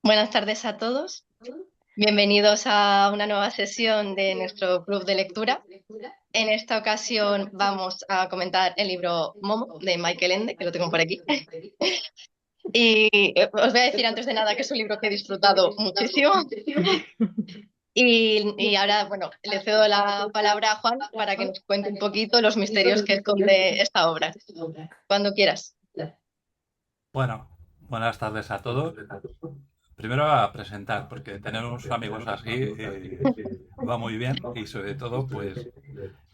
Buenas tardes a todos. Bienvenidos a una nueva sesión de nuestro club de lectura. En esta ocasión vamos a comentar el libro Momo de Michael Ende, que lo tengo por aquí. Y os voy a decir antes de nada que es un libro que he disfrutado muchísimo. Y ahora, bueno, le cedo la palabra a Juan para que nos cuente un poquito los misterios que esconde esta obra. Cuando quieras. Bueno, buenas tardes a todos. Primero a presentar, porque tener unos amigos así va muy bien y sobre todo, pues,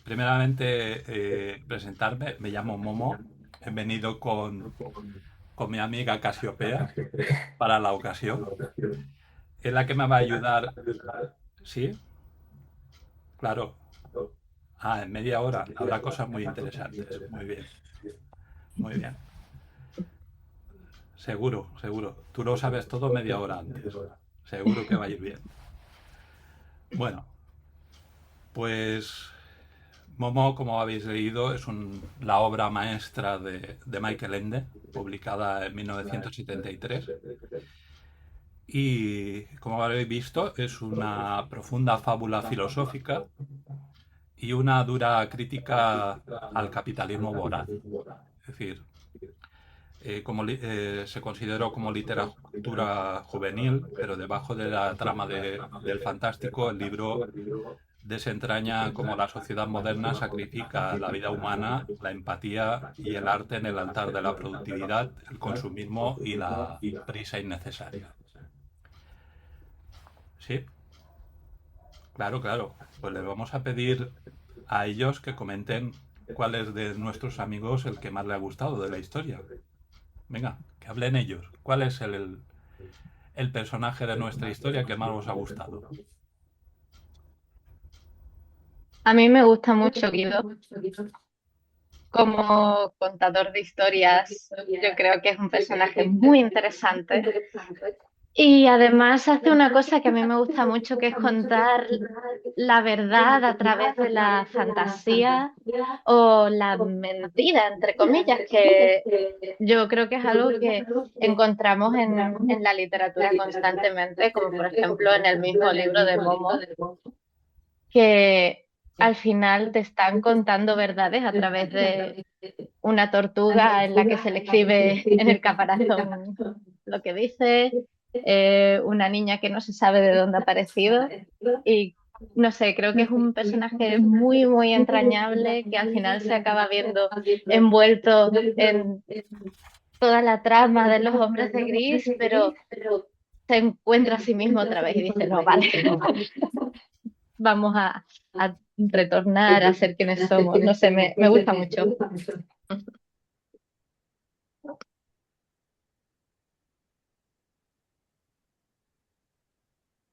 primeramente presentarme. Me llamo Momo. He venido con mi amiga Casiopea para la ocasión. Es la que me va a ayudar. ¿Sí? Claro. Ah, en media hora habrá cosas muy interesantes. Muy bien, muy bien. Seguro, seguro. Tú lo sabes todo media hora antes. Seguro que va a ir bien. Bueno, pues Momo, como habéis leído, es la obra maestra de Michael Ende, publicada en 1973. Y como habéis visto, es una profunda fábula filosófica y una dura crítica al capitalismo voraz. Es decir, se consideró como literatura juvenil, pero debajo de la trama del fantástico, el libro desentraña cómo la sociedad moderna sacrifica la vida humana, la empatía y el arte en el altar de la productividad, el consumismo y la prisa innecesaria. Sí, claro, claro. Pues les vamos a pedir a ellos que comenten cuál es de nuestros amigos el que más le ha gustado de la historia. Venga, que hablen ellos. ¿Cuál es el personaje de nuestra historia que más os ha gustado? A mí me gusta mucho Guido como contador de historias. Yo creo que es un personaje muy interesante. Y además hace una cosa que a mí me gusta mucho, que es contar la verdad a través de la fantasía o la mentira, entre comillas, que yo creo que es algo que encontramos en la literatura constantemente, como por ejemplo en el mismo libro de Momo, que al final te están contando verdades a través de una tortuga en la que se le escribe en el caparazón lo que dice, una niña que no se sabe de dónde ha aparecido y no sé, creo que es un personaje muy, muy entrañable que al final se acaba viendo envuelto en toda la trama de los hombres de gris, pero se encuentra a sí mismo otra vez y dice, no, vale, vamos a retornar a ser quienes somos. No sé, me gusta mucho.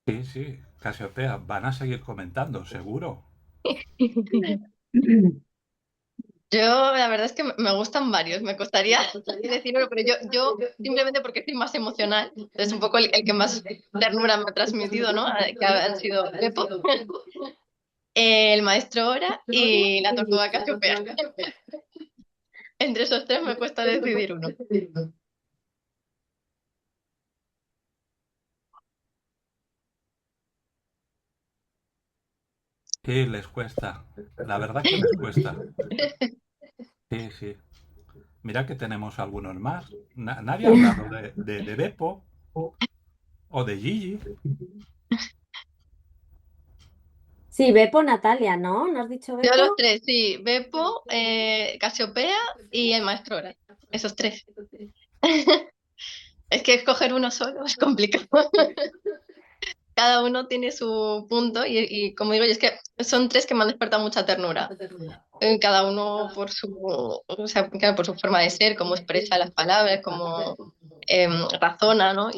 Sí, sí, Casiopea, van a seguir comentando, seguro. Yo, la verdad es que me gustan varios. Me costaría decir uno, pero yo simplemente porque soy más emocional, es un poco el que más ternura me ha transmitido, ¿no? Que han sido Beppo, el maestro Ora y la tortuga Casiopea. Entre esos tres me cuesta decidir uno. Sí, les cuesta. La verdad que les cuesta. Sí, sí. Mira que tenemos algunos más. Nadie ha hablado de Beppo o de Gigi. Sí, Beppo Natalia, ¿no? ¿No has dicho Yo los Beppo? tres, sí, Beppo, Casiopea y el maestro Ora. Esos tres. Es que escoger uno solo es complicado. Cada uno tiene su punto y como digo, y es que son tres que me han despertado mucha ternura. Cada uno por su, o sea, claro, por su forma de ser, cómo expresa las palabras, cómo razona, ¿no?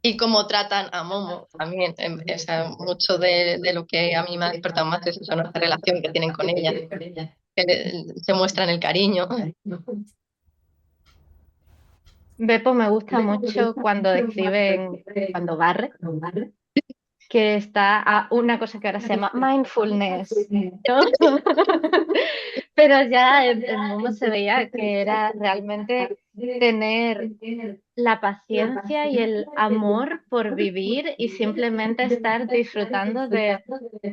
Y cómo tratan a Momo también. O sea, mucho de lo que a mí me ha despertado más es eso, nuestra relación que tienen con ella, que se muestran el cariño. Beppo me gusta mucho cuando describen, cuando barre, que está a una cosa que ahora se llama mindfulness, ¿no? Pero ya en Momo se veía que era realmente tener la paciencia y el amor por vivir y simplemente estar disfrutando de,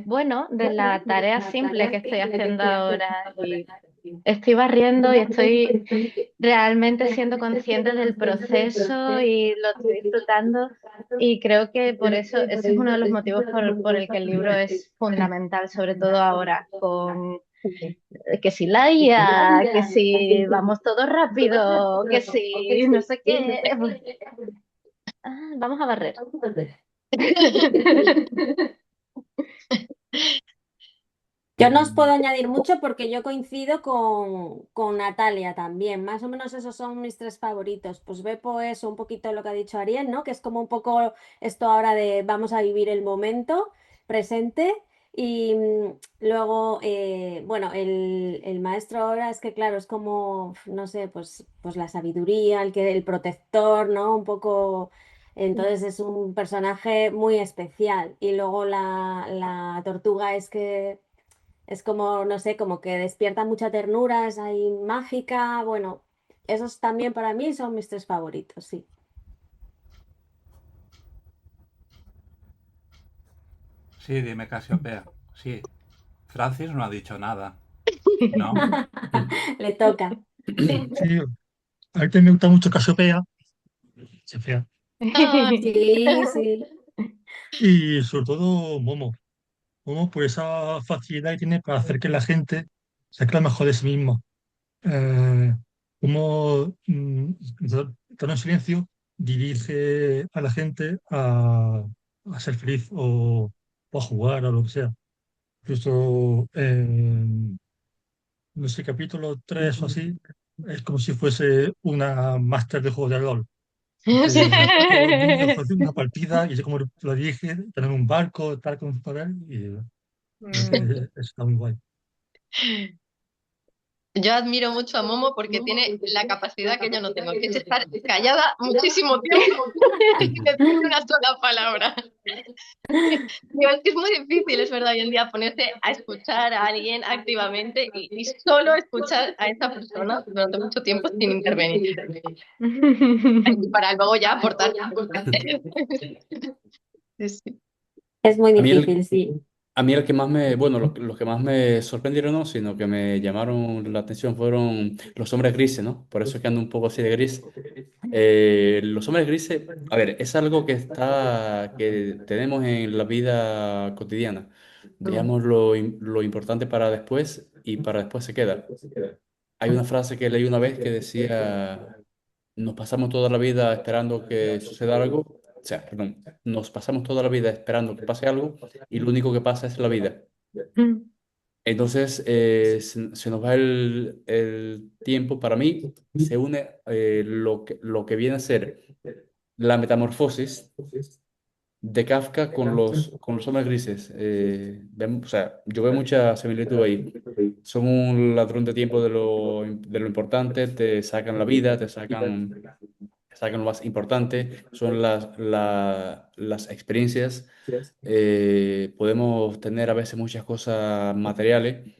bueno, de la tarea simple que estoy haciendo ahora. Y estoy barriendo y estoy realmente siendo consciente del proceso y lo estoy disfrutando. Y creo que por eso, ese es uno de los motivos por el que el libro es fundamental, sobre todo ahora, con que si la IA, que si vamos todo rápido, que si no sé qué. Pues, vamos a barrer. Yo no os puedo añadir mucho porque yo coincido con Natalia también. Más o menos esos son mis tres favoritos. Pues Beppo es un poquito lo que ha dicho Ariel, ¿no? Que es como un poco esto ahora de vamos a vivir el momento presente. Y luego, bueno, el maestro ahora es que, claro, es como, no sé, pues la sabiduría, el protector, ¿no? Un poco. Entonces es un personaje muy especial. Y luego la tortuga es que es como, no sé, como que despierta mucha ternura, es ahí mágica. Bueno, esos también para mí son mis tres favoritos, sí. Sí, dime Casiopea. Sí, Francis no ha dicho nada, ¿no? Le toca. Sí, a mí también me gusta mucho Casiopea, Cassiopeia, Ah, Sí, sí. y sobre todo Momo. Momo por esa facilidad que tiene para hacer que la gente saque lo mejor de sí misma. Eh, Como estando en silencio dirige a la gente a ser feliz o a jugar o lo que sea. Incluso no sé, capítulo 3 o así, es como si fuese una máster de juego de rol. Porque todo el mundo hace una partida y yo como lo dije, tener un barco, tal con poder, y está muy guay. yo admiro mucho a Momo porque tiene la capacidad que yo no tengo, que es estar callada muchísimo tiempo sin decir una sola palabra. Digo, es que es muy difícil, es verdad, hoy en día ponerse a escuchar a alguien activamente y solo escuchar a esa persona durante mucho tiempo sin intervenir. Y para luego ya aportar. Sí, sí. Es muy A mí difícil, el, sí. a mí el que más bueno, los que más me sorprendieron, no, sino que me llamaron la atención fueron los hombres grises, ¿no? Por eso es que ando un poco así de gris. Los hombres grises, a ver, es algo que tenemos en la vida cotidiana. Dejamos lo importante para después y para después se queda. Hay una frase que leí una vez que decía, nos pasamos toda la vida esperando que suceda algo, o sea, perdón, nos pasamos toda la vida esperando que pase algo y lo único que pasa es la vida. Entonces, se nos va el tiempo. Para mí, se une lo que viene a ser la metamorfosis de Kafka con los hombres grises. O sea, yo veo mucha similitud ahí. Son un ladrón de tiempo de lo importante, te sacan la vida, te sacan lo más importante, son las experiencias. Podemos tener a veces muchas cosas materiales,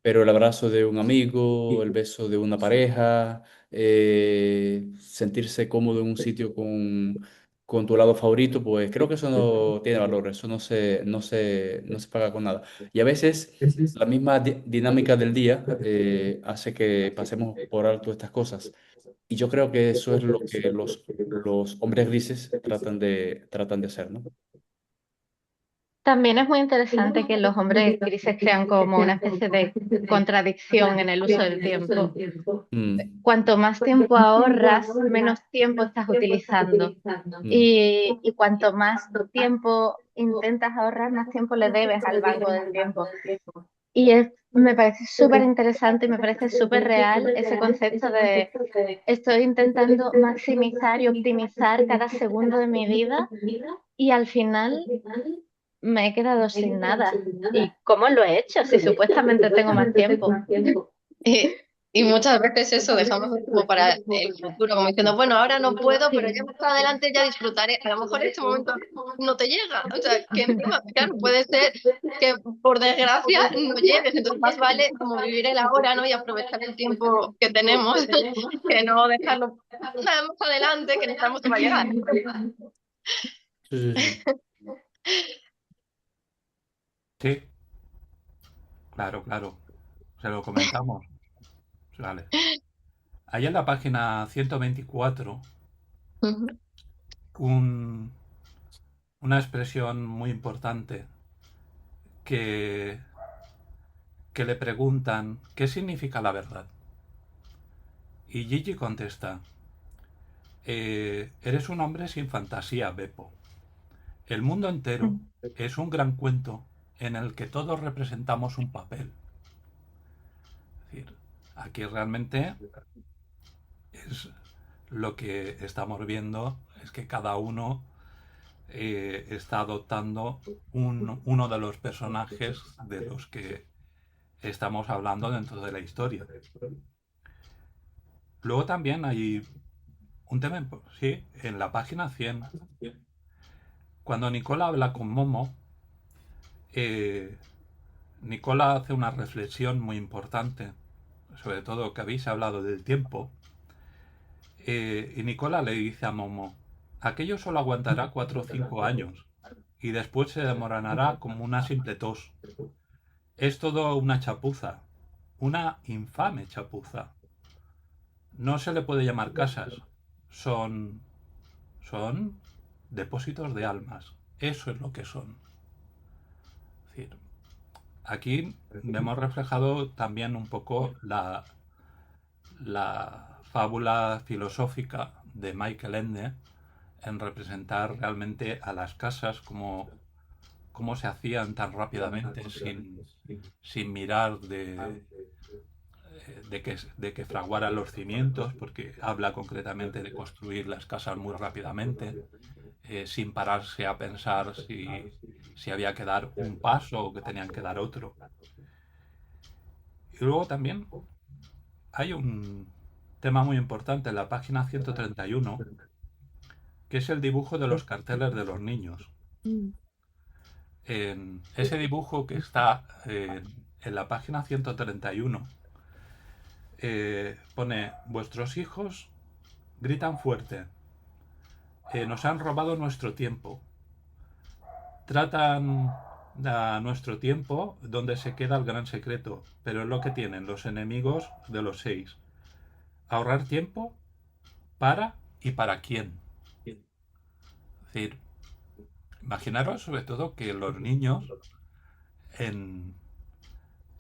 pero el abrazo de un amigo, el beso de una pareja, sentirse cómodo en un sitio con tu lado favorito, pues creo que eso no tiene valor, eso no se paga con nada. Y a veces la misma dinámica del día hace que pasemos por alto estas cosas. Y yo creo que eso es lo que los hombres grises tratan de hacer, ¿no? También es muy interesante que los hombres grises crean como una especie de contradicción en el uso del tiempo. Mm, Cuanto más tiempo ahorras, menos tiempo estás utilizando. mm. Y cuanto más tiempo intentas ahorrar, más tiempo le debes al banco del tiempo. Me parece súper interesante y me parece súper real ese concepto de estoy intentando maximizar y optimizar cada segundo de mi vida y al final me he quedado sin nada. ¿Y cómo lo he hecho si supuestamente tengo más tiempo? Y muchas veces eso dejamos como para el futuro, como diciendo, bueno, ahora no puedo, pero ya más adelante ya disfrutaré. A lo mejor en este momento no te llega. O sea, que encima, claro, puede ser que por desgracia no llegues. Entonces más vale como vivir el ahora, ¿no? Y aprovechar el tiempo que tenemos, que no dejarlo nada más adelante, que no sabemos que va a llegar. Sí, sí, sí. Sí, claro, claro. Se lo comentamos. Vale. Ahí en la página 124, Ujú. un- una expresión muy importante que, que le preguntan ¿qué significa la verdad? Y Gigi contesta, eres un hombre sin fantasía, Beppo. El mundo entero es un gran cuento en el que todos representamos un papel. Es decir, aquí realmente es lo que estamos viendo es que cada uno está adoptando uno de los personajes de los que estamos hablando dentro de la historia. Luego también hay un tema, sí, en la página 100, cuando Nicola habla con Momo, eh, Nicola hace una reflexión muy importante, sobre todo que habéis hablado del tiempo, y Nicola le dice a Momo, aquello solo aguantará 4 o 5 años, y después se demorará como una simple tos. Es todo una chapuza, una infame chapuza. No se le puede llamar casas, son, son depósitos de almas. Eso es lo que son. Es decir, aquí vemos reflejado también un poco la fábula filosófica de Michael Ende en representar realmente a las casas como cómo se hacían tan rápidamente sin mirar de que fraguaran los cimientos, porque habla concretamente de construir las casas muy rápidamente, sin pararse a pensar si había que dar un paso o que tenían que dar otro. Y luego también hay un tema muy importante en la página 131, que es el dibujo de los carteles de los niños. En ese dibujo que está en la página 131, pone, vuestros hijos gritan fuerte, nos han robado nuestro tiempo, tratan a nuestro tiempo donde se queda el gran secreto, pero es lo que tienen los enemigos de los 6. Ahorrar tiempo para y para quién. Es decir, imaginaros sobre todo que los niños en,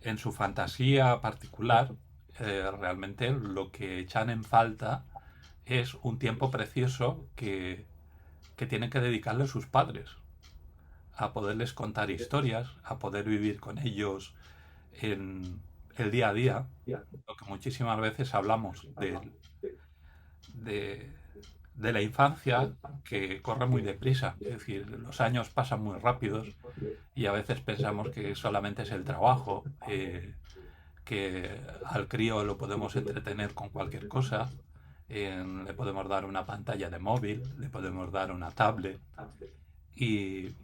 en su fantasía particular realmente lo que echan en falta es un tiempo precioso que tienen que dedicarle sus padres a poderles contar historias, a poder vivir con ellos en el día a día, lo que muchísimas veces hablamos de, de la infancia que corre muy deprisa, es decir, los años pasan muy rápidos y a veces pensamos que solamente es el trabajo, que al crío lo podemos entretener con cualquier cosa, le podemos dar una pantalla de móvil, le podemos dar una tablet y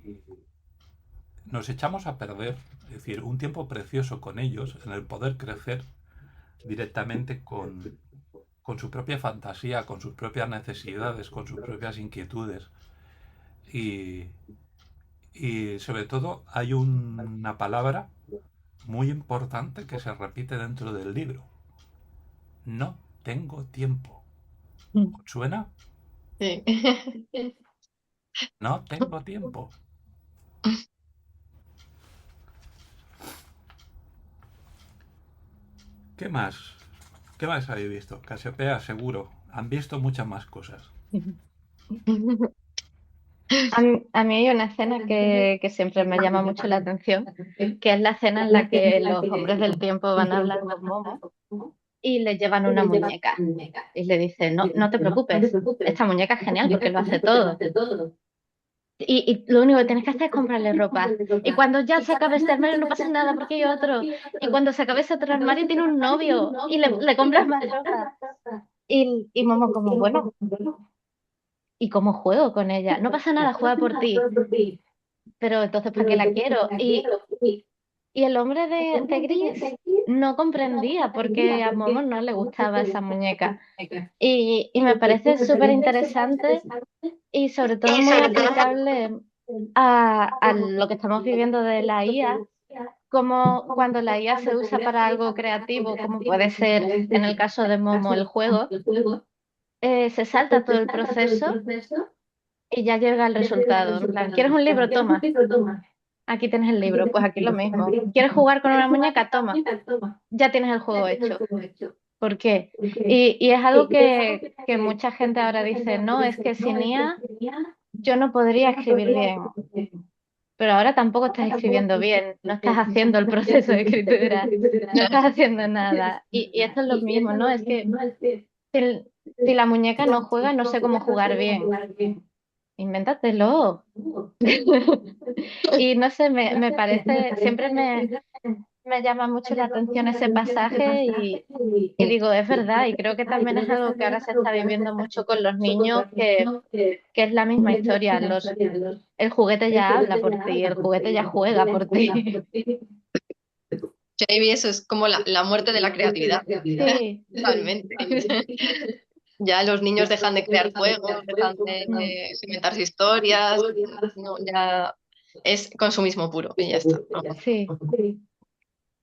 nos echamos a perder, es decir, un tiempo precioso con ellos en el poder crecer directamente con su propia fantasía, con sus propias necesidades, con sus propias inquietudes. Y, y sobre todo hay una palabra muy importante que se repite dentro del libro. No tengo tiempo. ¿Os suena? Sí. No tengo tiempo. ¿Qué más? ¿Qué más habéis visto? Casiopea, seguro. Han visto muchas más cosas. A mí hay una escena que siempre me llama mucho la atención, que es la escena en la que los hombres del tiempo van a hablar con Momo y le llevan una muñeca y le dicen, no, no te preocupes, esta muñeca es genial porque lo hace todo. Y lo único que tienes que hacer es comprarle ropa. Y cuando ya se acabe este armario no pasa nada porque hay otro. Y cuando se acabe ese otro armario tiene un novio y le compras más ropa. Y Momo como, bueno, ¿y cómo juego con ella? No pasa nada, juega por ti. Pero entonces, ¿para qué la quiero? Y el hombre de gris no comprendía porque a Momo no le gustaba esa muñeca. Y me parece súper interesante y sobre todo muy aplicable a lo que estamos viviendo de la IA, como cuando la IA se usa para algo creativo, como puede ser en el caso de Momo el juego, se salta todo el proceso y ya llega el resultado. En plan, ¿quieres un libro? Toma, aquí tienes el libro. Pues aquí lo mismo. ¿Quieres jugar con una muñeca? Toma, ya tienes el juego hecho. ¿Por qué? Y es algo que mucha gente ahora dice, no, es que sin IA yo no podría escribir bien. Pero ahora tampoco estás escribiendo bien, no estás haciendo el proceso de escritura, no estás haciendo nada. Y esto es lo mismo, ¿no? Es que si, si la muñeca no juega, no sé cómo jugar bien. Invéntatelo. Y no sé, me parece, siempre me llama mucho la atención ese pasaje y digo, es verdad, y creo que también es algo que ahora se está viviendo mucho con los niños, que es la misma historia. El juguete ya habla por ti, el juguete ya juega por ti. Maybe eso es como la muerte de la creatividad, Sí. totalmente. Ya los niños dejan de crear juegos, dejan de Mm. inventarse historias, no, ya es consumismo puro y ya está. ¿No? Sí. A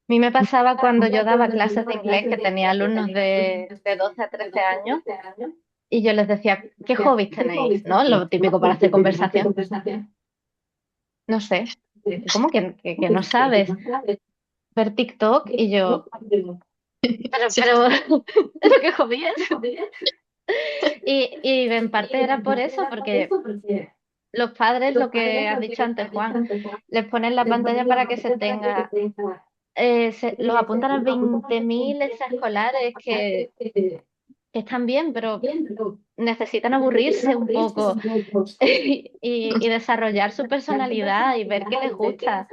mí me pasaba cuando yo daba clases de inglés que tenía alumnos de 12 a 13 años y yo les decía, ¿qué hobbies tenéis? ¿No? Lo típico para hacer conversación. No sé. ¿Cómo que no sabes? Ver TikTok y yo, Sí. ¿pero qué hobby es? Y en parte era por eso, porque los padres, lo que has dicho antes, Juan, les ponen la pantalla para que se tenga, los apuntan a 20.000 extraescolares que están bien, pero necesitan aburrirse un poco y desarrollar su personalidad y ver qué les gusta.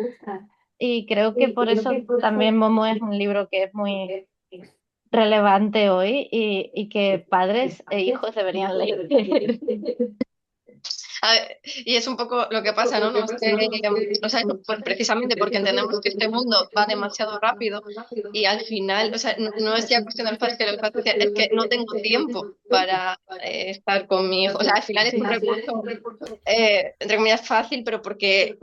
Y creo que por eso también Momo es un libro que es muy relevante hoy y que padres e hijos deberían leer. A ver, y es un poco lo que pasa, ¿no? No sé, o sea, precisamente porque entendemos que este mundo va demasiado rápido y al final, o sea, no es ya cuestión de los padres que los padres dicen, es que no tengo tiempo para estar con mi hijo. O sea, al final es un recurso, entre comillas, fácil, pero porque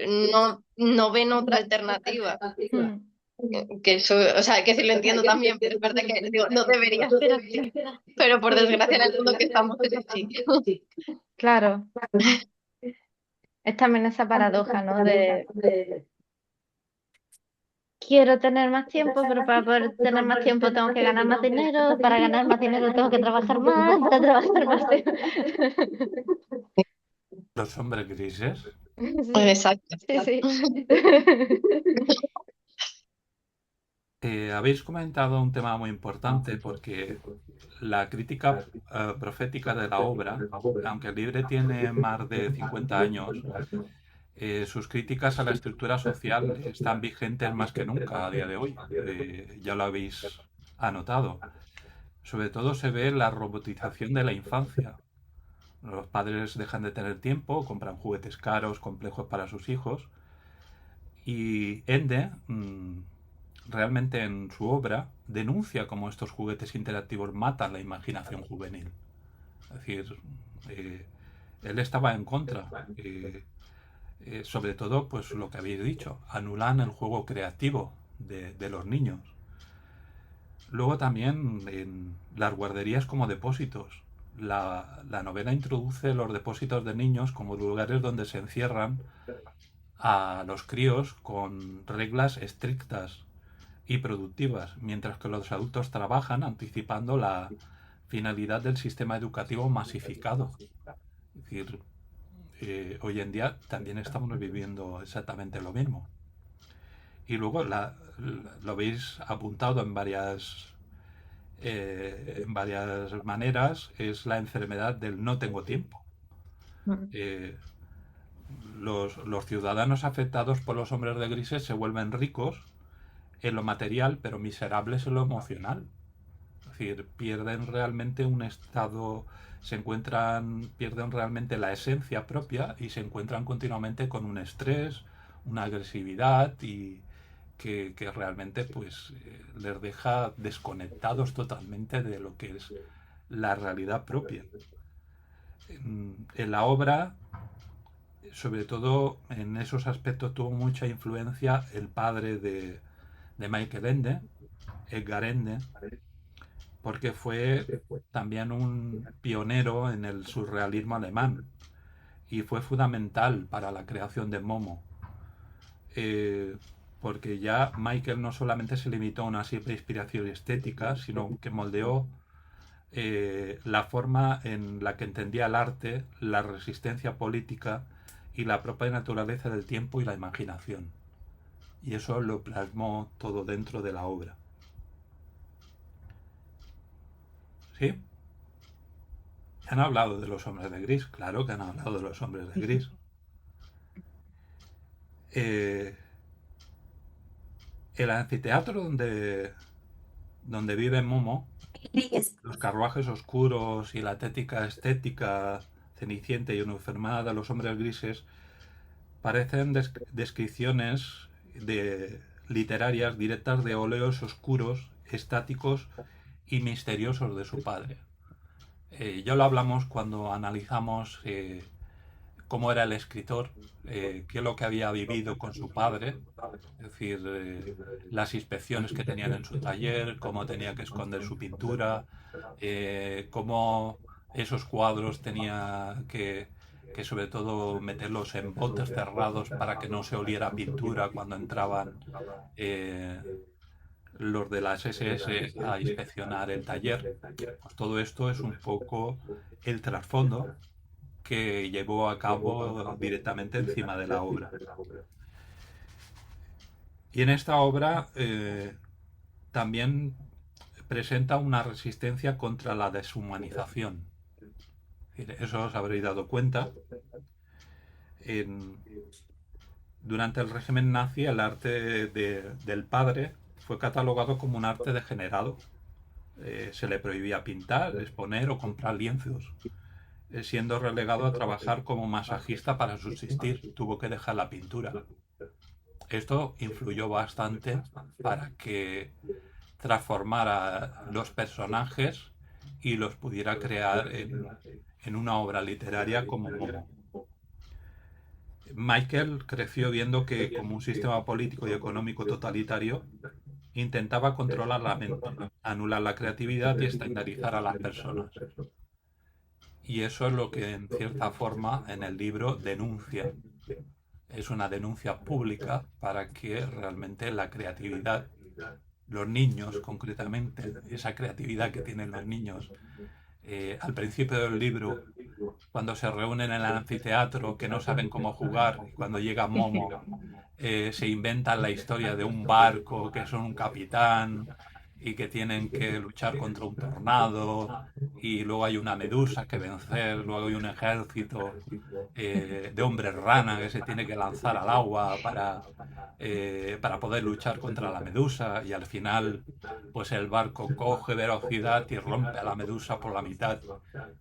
no ven otra alternativa. Mm, Que eso, o sea, que sí lo entiendo también, pero es verdad que digo, no debería ser así, pero por desgracia en el mundo que estamos es así. claro, es también esa paradoja, ¿no? De quiero tener más tiempo, pero para poder tener más tiempo tengo que ganar más dinero, para ganar más dinero tengo que trabajar más, para trabajar más tengo... Los hombres grises. Sí, Exacto. sí, sí. Habéis comentado un tema muy importante porque la crítica profética de la obra, aunque el libro tiene más de 50 años, sus críticas a la estructura social están vigentes más que nunca a día de hoy. Ya lo habéis anotado. Sobre todo se ve la robotización de la infancia. Los padres dejan de tener tiempo, compran juguetes caros, complejos para sus hijos. Y Ende, realmente en su obra, denuncia cómo estos juguetes interactivos matan la imaginación juvenil. Es decir, eh, él estaba en contra. Sobre todo, pues lo que habéis dicho, anulan el juego creativo de los niños. Luego también en las guarderías como depósitos. La novela introduce los depósitos de niños como lugares donde se encierran a los críos con reglas estrictas y productivas, mientras que los adultos trabajan anticipando la finalidad del sistema educativo masificado. Es decir, hoy en día también estamos viviendo exactamente lo mismo. Y luego lo habéis apuntado en varias maneras, es la enfermedad del no tengo tiempo. Mm. Eh, los ciudadanos afectados por los hombres de grises se vuelven ricos en lo material, pero miserables en lo emocional. Es decir, pierden realmente un estado, pierden realmente la esencia propia y se encuentran continuamente con un estrés, una agresividad y que realmente pues les deja desconectados totalmente de lo que es la realidad propia. En la obra, sobre todo en esos aspectos, tuvo mucha influencia el padre de Michael Ende, Edgar Ende, porque fue también un pionero en el surrealismo alemán y fue fundamental para la creación de Momo. Porque ya Michael no solamente se limitó a una simple inspiración estética, sino que moldeó la forma en la que entendía el arte, la resistencia política y la propia naturaleza del tiempo y la imaginación. Y eso lo plasmó todo dentro de la obra. ¿Sí? ¿Han hablado de los hombres de gris? Claro que han hablado de los hombres de gris. El anfiteatro donde vive Momo, los carruajes oscuros y la tética estética cenicienta y uniformada de los hombres grises parecen descripciones literarias directas de óleos oscuros, estáticos y misteriosos de su padre. Ya lo hablamos cuando analizamos cómo era el escritor, qué es lo que había vivido con su padre, es decir, las inspecciones que tenían en su taller, cómo tenía que esconder su pintura, cómo esos cuadros tenía que sobre todo meterlos en botes cerrados para que no se oliera pintura cuando entraban los de las SS a inspeccionar el taller. Pues todo esto es un poco el trasfondo que llevó a cabo directamente encima de la obra. Y en esta obra también presenta una resistencia contra la deshumanización. Eso os habréis dado cuenta. Durante el régimen nazi, el arte del padre fue catalogado como un arte degenerado. Se le prohibía pintar, exponer o comprar lienzos, siendo relegado a trabajar como masajista para subsistir. Tuvo que dejar la pintura. Esto influyó bastante para que transformara los personajes y los pudiera crear en una obra literaria como Momo. Michael creció viendo que, como un sistema político y económico totalitario, intentaba controlar la mente, anular la creatividad y estandarizar a las personas. Y eso es lo que, en cierta forma, en el libro denuncia. Es una denuncia pública para que realmente la creatividad, los niños concretamente, esa creatividad que tienen los niños, al principio del libro, cuando se reúnen en el anfiteatro, que no saben cómo jugar, y cuando llega Momo, se inventan la historia de un barco, que son un capitán y que tienen que luchar contra un tornado, y luego hay una medusa que vencer, luego hay un ejército de hombres rana que se tiene que lanzar al agua para poder luchar contra la medusa, y al final pues el barco coge velocidad y rompe a la medusa por la mitad.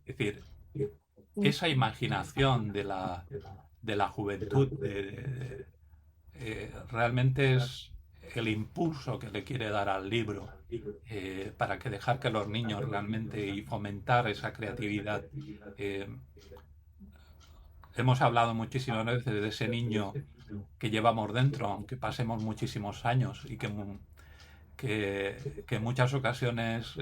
Es decir, esa imaginación de la juventud realmente es el impulso que le quiere dar al libro para que dejar que los niños realmente y fomentar esa creatividad. Hemos hablado muchísimas veces de ese niño que llevamos dentro, aunque pasemos muchísimos años y que en muchas ocasiones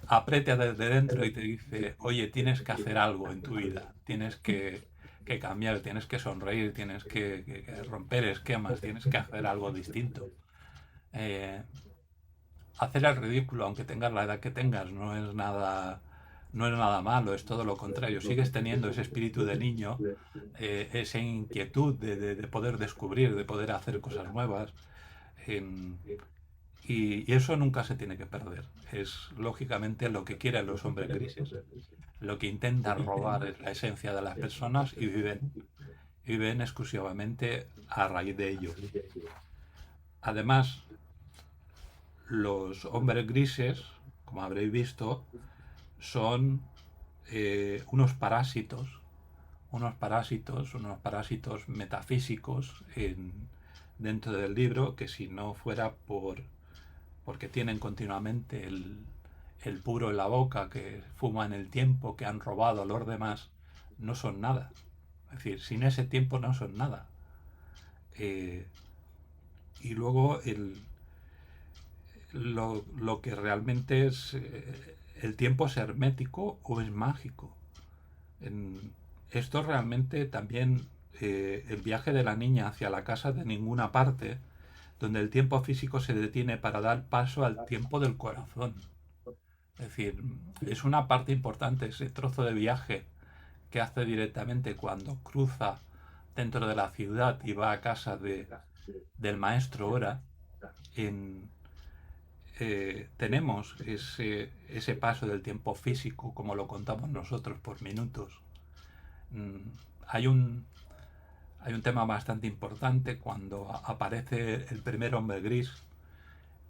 aprieta desde dentro y te dice, oye, tienes que hacer algo en tu vida, tienes que cambiar, tienes que sonreír, tienes que romper esquemas, tienes que hacer algo distinto. Hacer el ridículo, aunque tengas la edad que tengas, no es nada malo, es todo lo contrario. Sigues teniendo ese espíritu de niño, esa inquietud de poder descubrir, de poder hacer cosas nuevas. Y eso nunca se tiene que perder. Es lógicamente lo que quieren los hombres grises. lo que intentan robar es la esencia de las personas y viven exclusivamente a raíz de ello. Además, los hombres grises, como habréis visto, son unos parásitos metafísicos dentro del libro, que si no fuera porque tienen continuamente el puro en la boca, que fuman el tiempo, que han robado a los demás, no son nada. Es decir, sin ese tiempo no son nada. Y luego lo que realmente es el tiempo es hermético o es mágico. Esto realmente también, el viaje de la niña hacia la casa de ninguna parte, donde el tiempo físico se detiene para dar paso al tiempo del corazón. Es decir, es una parte importante ese trozo de viaje que hace directamente cuando cruza dentro de la ciudad y va a casa del maestro Ora. Tenemos ese paso del tiempo físico, como lo contamos nosotros, por minutos. Hay un tema bastante importante cuando aparece el primer hombre gris,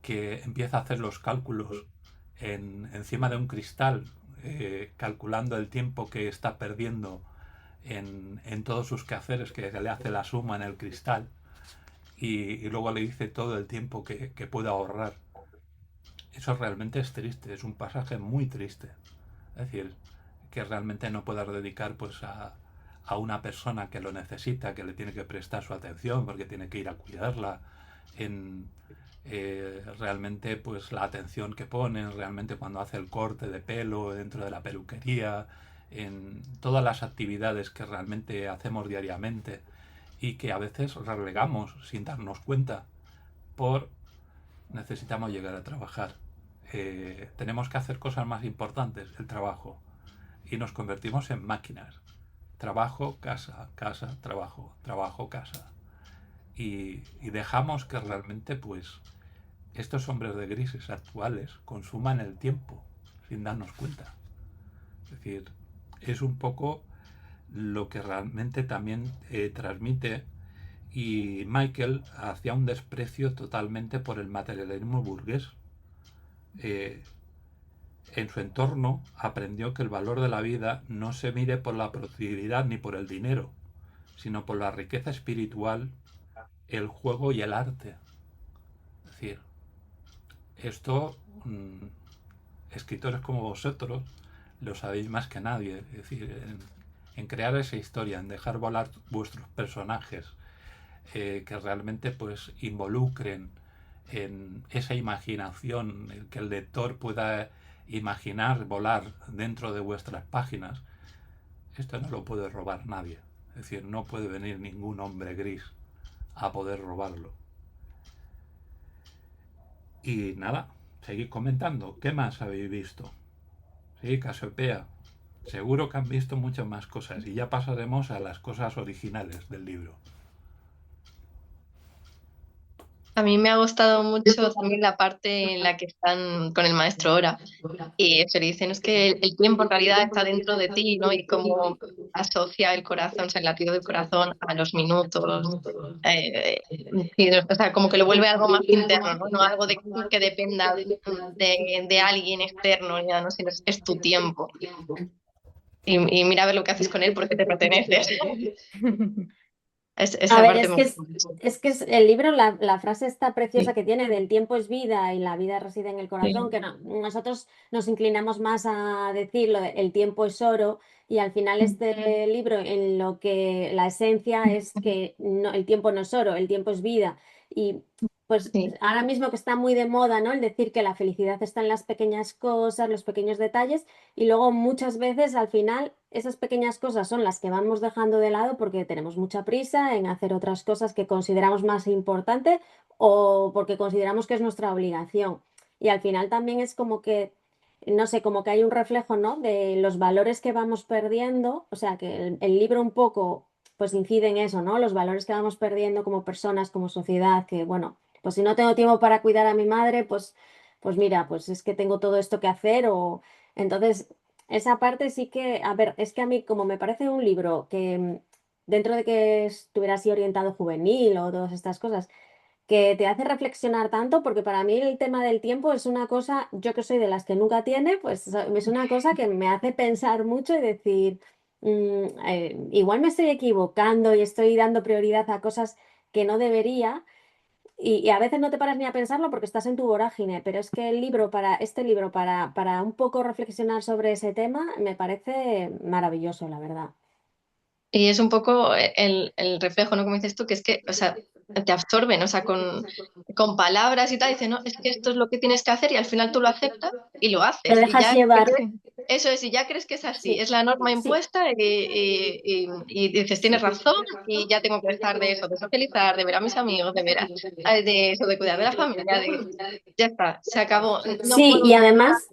que empieza a hacer los cálculos encima de un cristal, calculando el tiempo que está perdiendo en todos sus quehaceres, que le hace la suma en el cristal, y luego le dice todo el tiempo que puede ahorrar. Eso realmente es triste, es un pasaje muy triste. Es decir, que realmente no puedas dedicar pues a una persona que lo necesita, que le tiene que prestar su atención porque tiene que ir a cuidarla, realmente pues la atención que ponen, realmente cuando hace el corte de pelo dentro de la peluquería, en todas las actividades que realmente hacemos diariamente y que a veces relegamos sin darnos cuenta por necesitamos llegar a trabajar. Tenemos que hacer cosas más importantes, el trabajo, y nos convertimos en máquinas. Trabajo, casa, casa, trabajo, trabajo, casa. Y dejamos que realmente pues estos hombres de grises actuales consuman el tiempo sin darnos cuenta. Es decir, es un poco lo que realmente también transmite, y Michael hacía un desprecio totalmente por el materialismo burgués. En su entorno aprendió que el valor de la vida no se mide por la productividad ni por el dinero, sino por la riqueza espiritual, el juego y el arte. Es decir, esto, escritores como vosotros lo sabéis más que nadie. Es decir, en crear esa historia, en dejar volar vuestros personajes, que realmente pues involucren en esa imaginación, el que el lector pueda imaginar volar dentro de vuestras páginas. Esto no lo puede robar nadie. Es decir, no puede venir ningún hombre gris a poder robarlo. Y nada, seguid comentando. ¿Qué más habéis visto? Sí, Casiopea. Seguro que han visto muchas más cosas y ya pasaremos a las cosas originales del libro. A mí me ha gustado mucho también la parte en la que están con el maestro Ora y se le dicen es que el tiempo en realidad está dentro de ti, ¿no? Y cómo asocia el corazón, o sea, el latido del corazón a los minutos. O sea, como que lo vuelve algo más interno, ¿no? No algo que dependa de alguien externo, ya, ¿no? Sino es tu tiempo. Y mira a ver lo que haces con él porque te perteneces. A Esa ver, parte me gusta. es que el libro, la frase esta preciosa que tiene del tiempo es vida y la vida reside en el corazón, que nosotros nos inclinamos más a decirlo, el tiempo es oro, y al final este libro en lo que la esencia es que el tiempo no es oro, el tiempo es vida. Y pues Sí. ahora mismo que está muy de moda, ¿no? El decir que la felicidad está en las pequeñas cosas, los pequeños detalles, y luego muchas veces al final esas pequeñas cosas son las que vamos dejando de lado porque tenemos mucha prisa en hacer otras cosas que consideramos más importantes o porque consideramos que es nuestra obligación. Y al final también es como que, no sé, como que hay un reflejo, ¿no? De los valores que vamos perdiendo, o sea, que el libro un poco pues incide en eso, ¿no? Los valores que vamos perdiendo como personas, como sociedad, que bueno, pues si no tengo tiempo para cuidar a mi madre, pues mira, pues es que tengo todo esto que hacer o entonces esa parte sí que, a ver, es que a mí como me parece un libro que dentro de que estuviera así orientado juvenil o todas estas cosas, que te hace reflexionar tanto, porque para mí el tema del tiempo es una cosa, yo que soy de las que nunca tiene, pues es una cosa que me hace pensar mucho y decir, igual me estoy equivocando y estoy dando prioridad a cosas que no debería. Y a veces no te paras ni a pensarlo porque estás en tu vorágine, pero es que este libro, para un poco reflexionar sobre ese tema, me parece maravilloso, la verdad. Y es un poco el reflejo, ¿no? Como dices tú, que es que, o sea, te absorben, o sea, con palabras y tal, dicen, no, es que esto es lo que tienes que hacer y al final tú lo aceptas y lo Te haces. Y dejas ya llevar. eso es, y ya crees que es así, Sí, es la norma sí, impuesta y dices, tienes razón y ya tengo que estar de eso, de socializar, de ver a mis amigos, de eso, de cuidar de la familia, ya está, se acabó. No sí, puedo y además,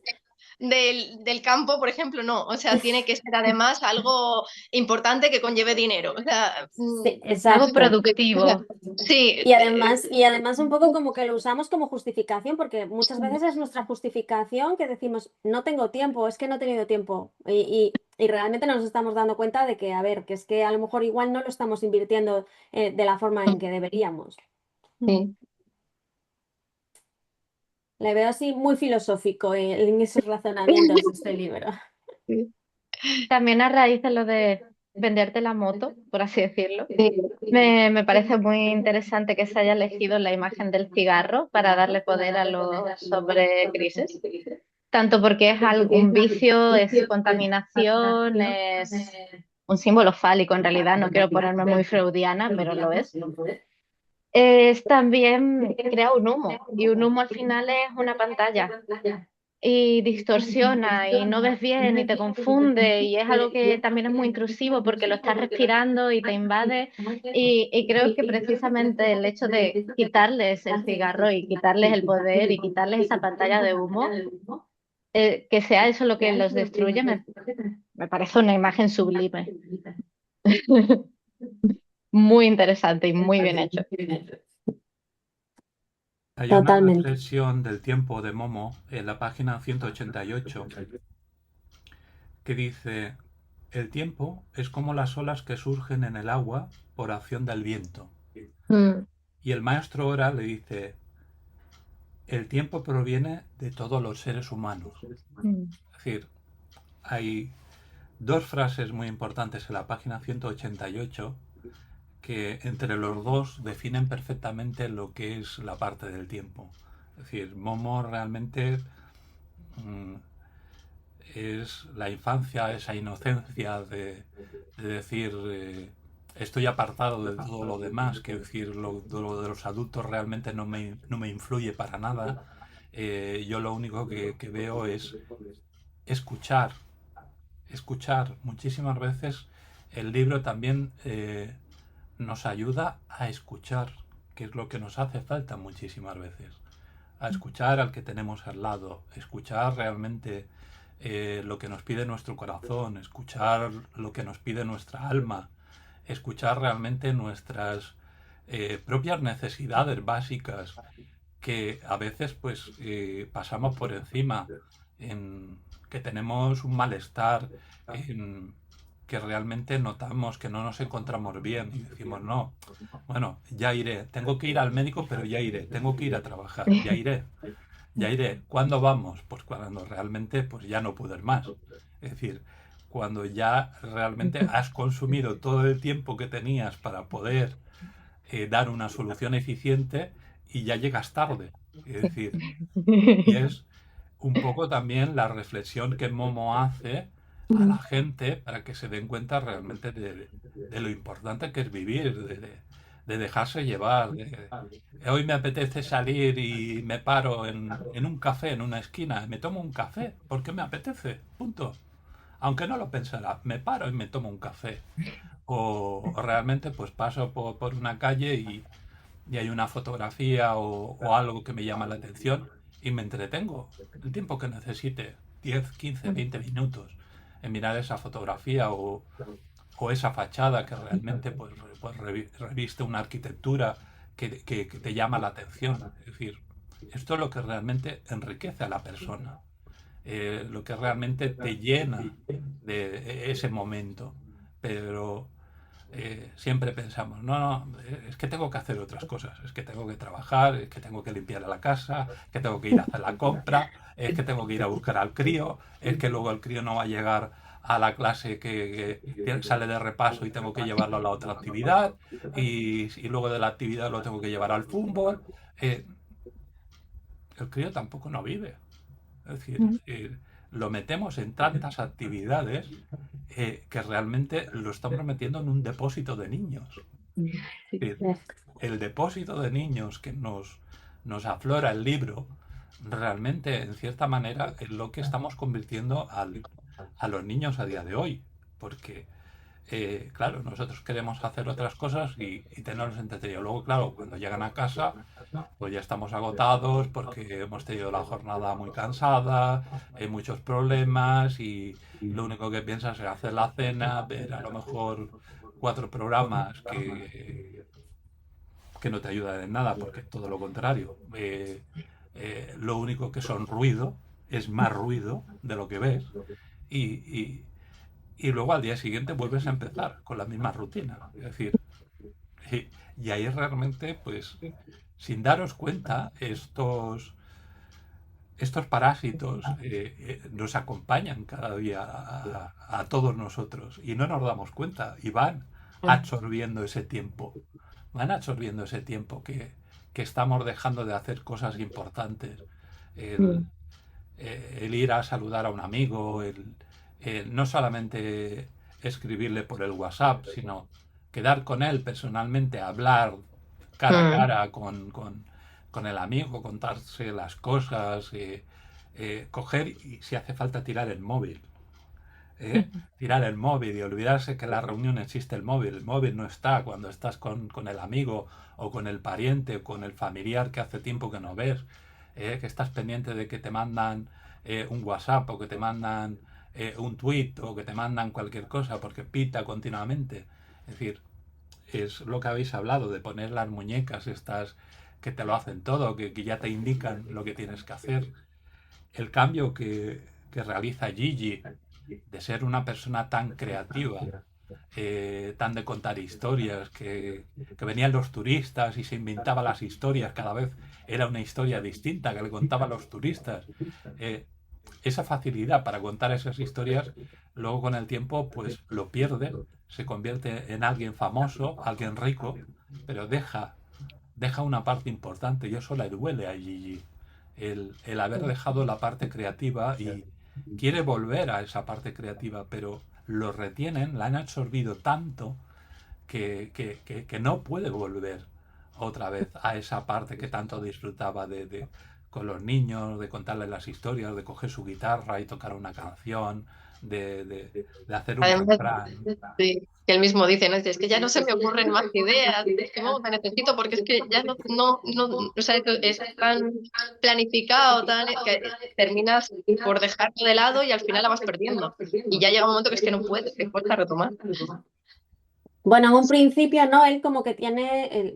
del campo, por ejemplo, no. O sea, tiene que ser además algo importante que conlleve dinero. O sea, sí, Algo exacto. o sea, productivo. sí, Y además un poco como que lo usamos como justificación, porque muchas veces es nuestra justificación que decimos, no tengo tiempo, es que no he tenido tiempo. Y realmente nos estamos dando cuenta de que, a ver, que es que a lo mejor igual no lo estamos invirtiendo de la forma en que deberíamos. sí. Le veo así muy filosófico en esos razonamientos de este libro. También a raíz de lo de venderte la moto, por así decirlo, Sí. me parece muy interesante que se haya elegido la imagen del cigarro para darle poder a los hombres grises, tanto porque es un vicio, es contaminación, es un símbolo fálico en realidad, no quiero ponerme muy freudiana, pero lo es. Es también crea un humo y un humo al final es una pantalla y distorsiona y no ves bien y te confunde y es algo que también es muy intrusivo porque lo estás respirando y te invade y creo que precisamente el hecho de quitarles el cigarro y quitarles el poder y quitarles esa pantalla de humo, que sea eso lo que los destruye, me parece una imagen sublime. Muy interesante y muy bien hecho. Hay una Totalmente. reflexión del tiempo de Momo en la página 188 que dice, el tiempo es como las olas que surgen en el agua por acción del viento. Mm, Y el maestro Ora le dice, el tiempo proviene de todos los seres humanos. Mm. Es decir, hay dos frases muy importantes en la página 188 que entre los dos definen perfectamente lo que es la parte del tiempo. Es decir, Momo realmente mm, es la infancia, esa inocencia de decir estoy apartado de todo lo demás, que decir lo de los adultos realmente no me influye para nada. Yo lo único que veo es escuchar, escuchar. Muchísimas veces el libro también nos ayuda a escuchar, que es lo que nos hace falta muchísimas veces. A escuchar al que tenemos al lado, escuchar realmente lo que nos pide nuestro corazón, escuchar lo que nos pide nuestra alma, escuchar realmente nuestras propias necesidades básicas que a veces pues pasamos por encima, en que tenemos un malestar, en que realmente notamos que no nos encontramos bien y decimos, no, bueno, ya iré, tengo que ir al médico, pero ya iré, tengo que ir a trabajar, ya iré, ya iré. ¿Cuándo vamos? Pues cuando realmente pues ya no puedes más. Es decir, cuando ya realmente has consumido todo el tiempo que tenías para poder dar una solución eficiente y ya llegas tarde. Es decir, y es un poco también la reflexión que Momo hace a la gente para que se den cuenta realmente de lo importante que es vivir, de dejarse llevar. Hoy me apetece salir y me paro en un café, en una esquina, me tomo un café, porque me apetece, punto. Aunque no lo pensara, me paro y me tomo un café. O realmente pues paso por una calle y hay una fotografía o algo que me llama la atención y me entretengo el tiempo que necesite, 10 15 20 minutos, en mirar esa fotografía o esa fachada que realmente pues reviste una arquitectura que te llama la atención. Es decir, esto es lo que realmente enriquece a la persona. lo que realmente te llena de ese momento. Pero siempre pensamos, no, es que tengo que hacer otras cosas, es que tengo que trabajar, es que tengo que limpiar la casa, es que tengo que ir a hacer la compra, es que tengo que ir a buscar al crío, es que luego el crío no va a llegar a la clase que sale de repaso y tengo que llevarlo a la otra actividad y luego de la actividad lo tengo que llevar al fútbol. Eh, el crío tampoco no vive. Es decir, lo metemos en tantas actividades que realmente lo estamos metiendo en un depósito de niños. Es decir, el depósito de niños que nos aflora el libro, realmente, en cierta manera, es lo que estamos convirtiendo a los niños a día de hoy. Porque claro, nosotros queremos hacer otras cosas y tenerlos entretenidos. Luego, claro, cuando llegan a casa, pues ya estamos agotados porque hemos tenido la jornada muy cansada, hay muchos problemas y lo único que piensas es hacer la cena, ver a lo mejor 4 programas que no te ayudan en nada, porque es todo lo contrario. Lo único que son ruido, es más ruido de lo que ves y, y- y luego al día siguiente vuelves a empezar con la misma rutina. Es decir, y, y ahí realmente, pues, sin daros cuenta, estos parásitos nos acompañan cada día a todos nosotros y no nos damos cuenta y van absorbiendo ese tiempo que estamos dejando de hacer cosas importantes. El, el ir a saludar a un amigo, no solamente escribirle por el WhatsApp, sino quedar con él personalmente, hablar cara a cara con el amigo, contarse las cosas, coger y si hace falta tirar el móvil. Tirar el móvil y olvidarse que en la reunión existe el móvil. El móvil no está cuando estás con el amigo o con el pariente o con el familiar que hace tiempo que no ves, que estás pendiente de que te mandan un WhatsApp o que te mandan un tweet o que te mandan cualquier cosa porque pita continuamente. Es decir, es lo que habéis hablado de poner las muñecas estas que te lo hacen todo, que ya te indican lo que tienes que hacer. El cambio que realiza Gigi de ser una persona tan creativa, tan de contar historias, que venían los turistas y se inventaba las historias, cada vez era una historia distinta que le contaba a los turistas. Eh, Esa facilidad para contar esas historias, luego con el tiempo pues lo pierde, se convierte en alguien famoso, alguien rico, pero deja una parte importante y eso le duele a Gigi. El haber dejado la parte creativa y quiere volver a esa parte creativa, pero lo retienen, la han absorbido tanto que no puede volver otra vez a esa parte que tanto disfrutaba con los niños, de contarles las historias, de coger su guitarra y tocar una canción, de hacer un Además, refrán. sí, que él mismo dice, ¿no? Dice, es que ya no se me ocurren más ideas, es que no, te necesito porque es que ya o sea, es tan planificado, que terminas por dejarlo de lado y al final la vas perdiendo. Y ya llega un momento que es que no puedes, que cuesta retomar. Bueno, en un principio, ¿no? Él como que tiene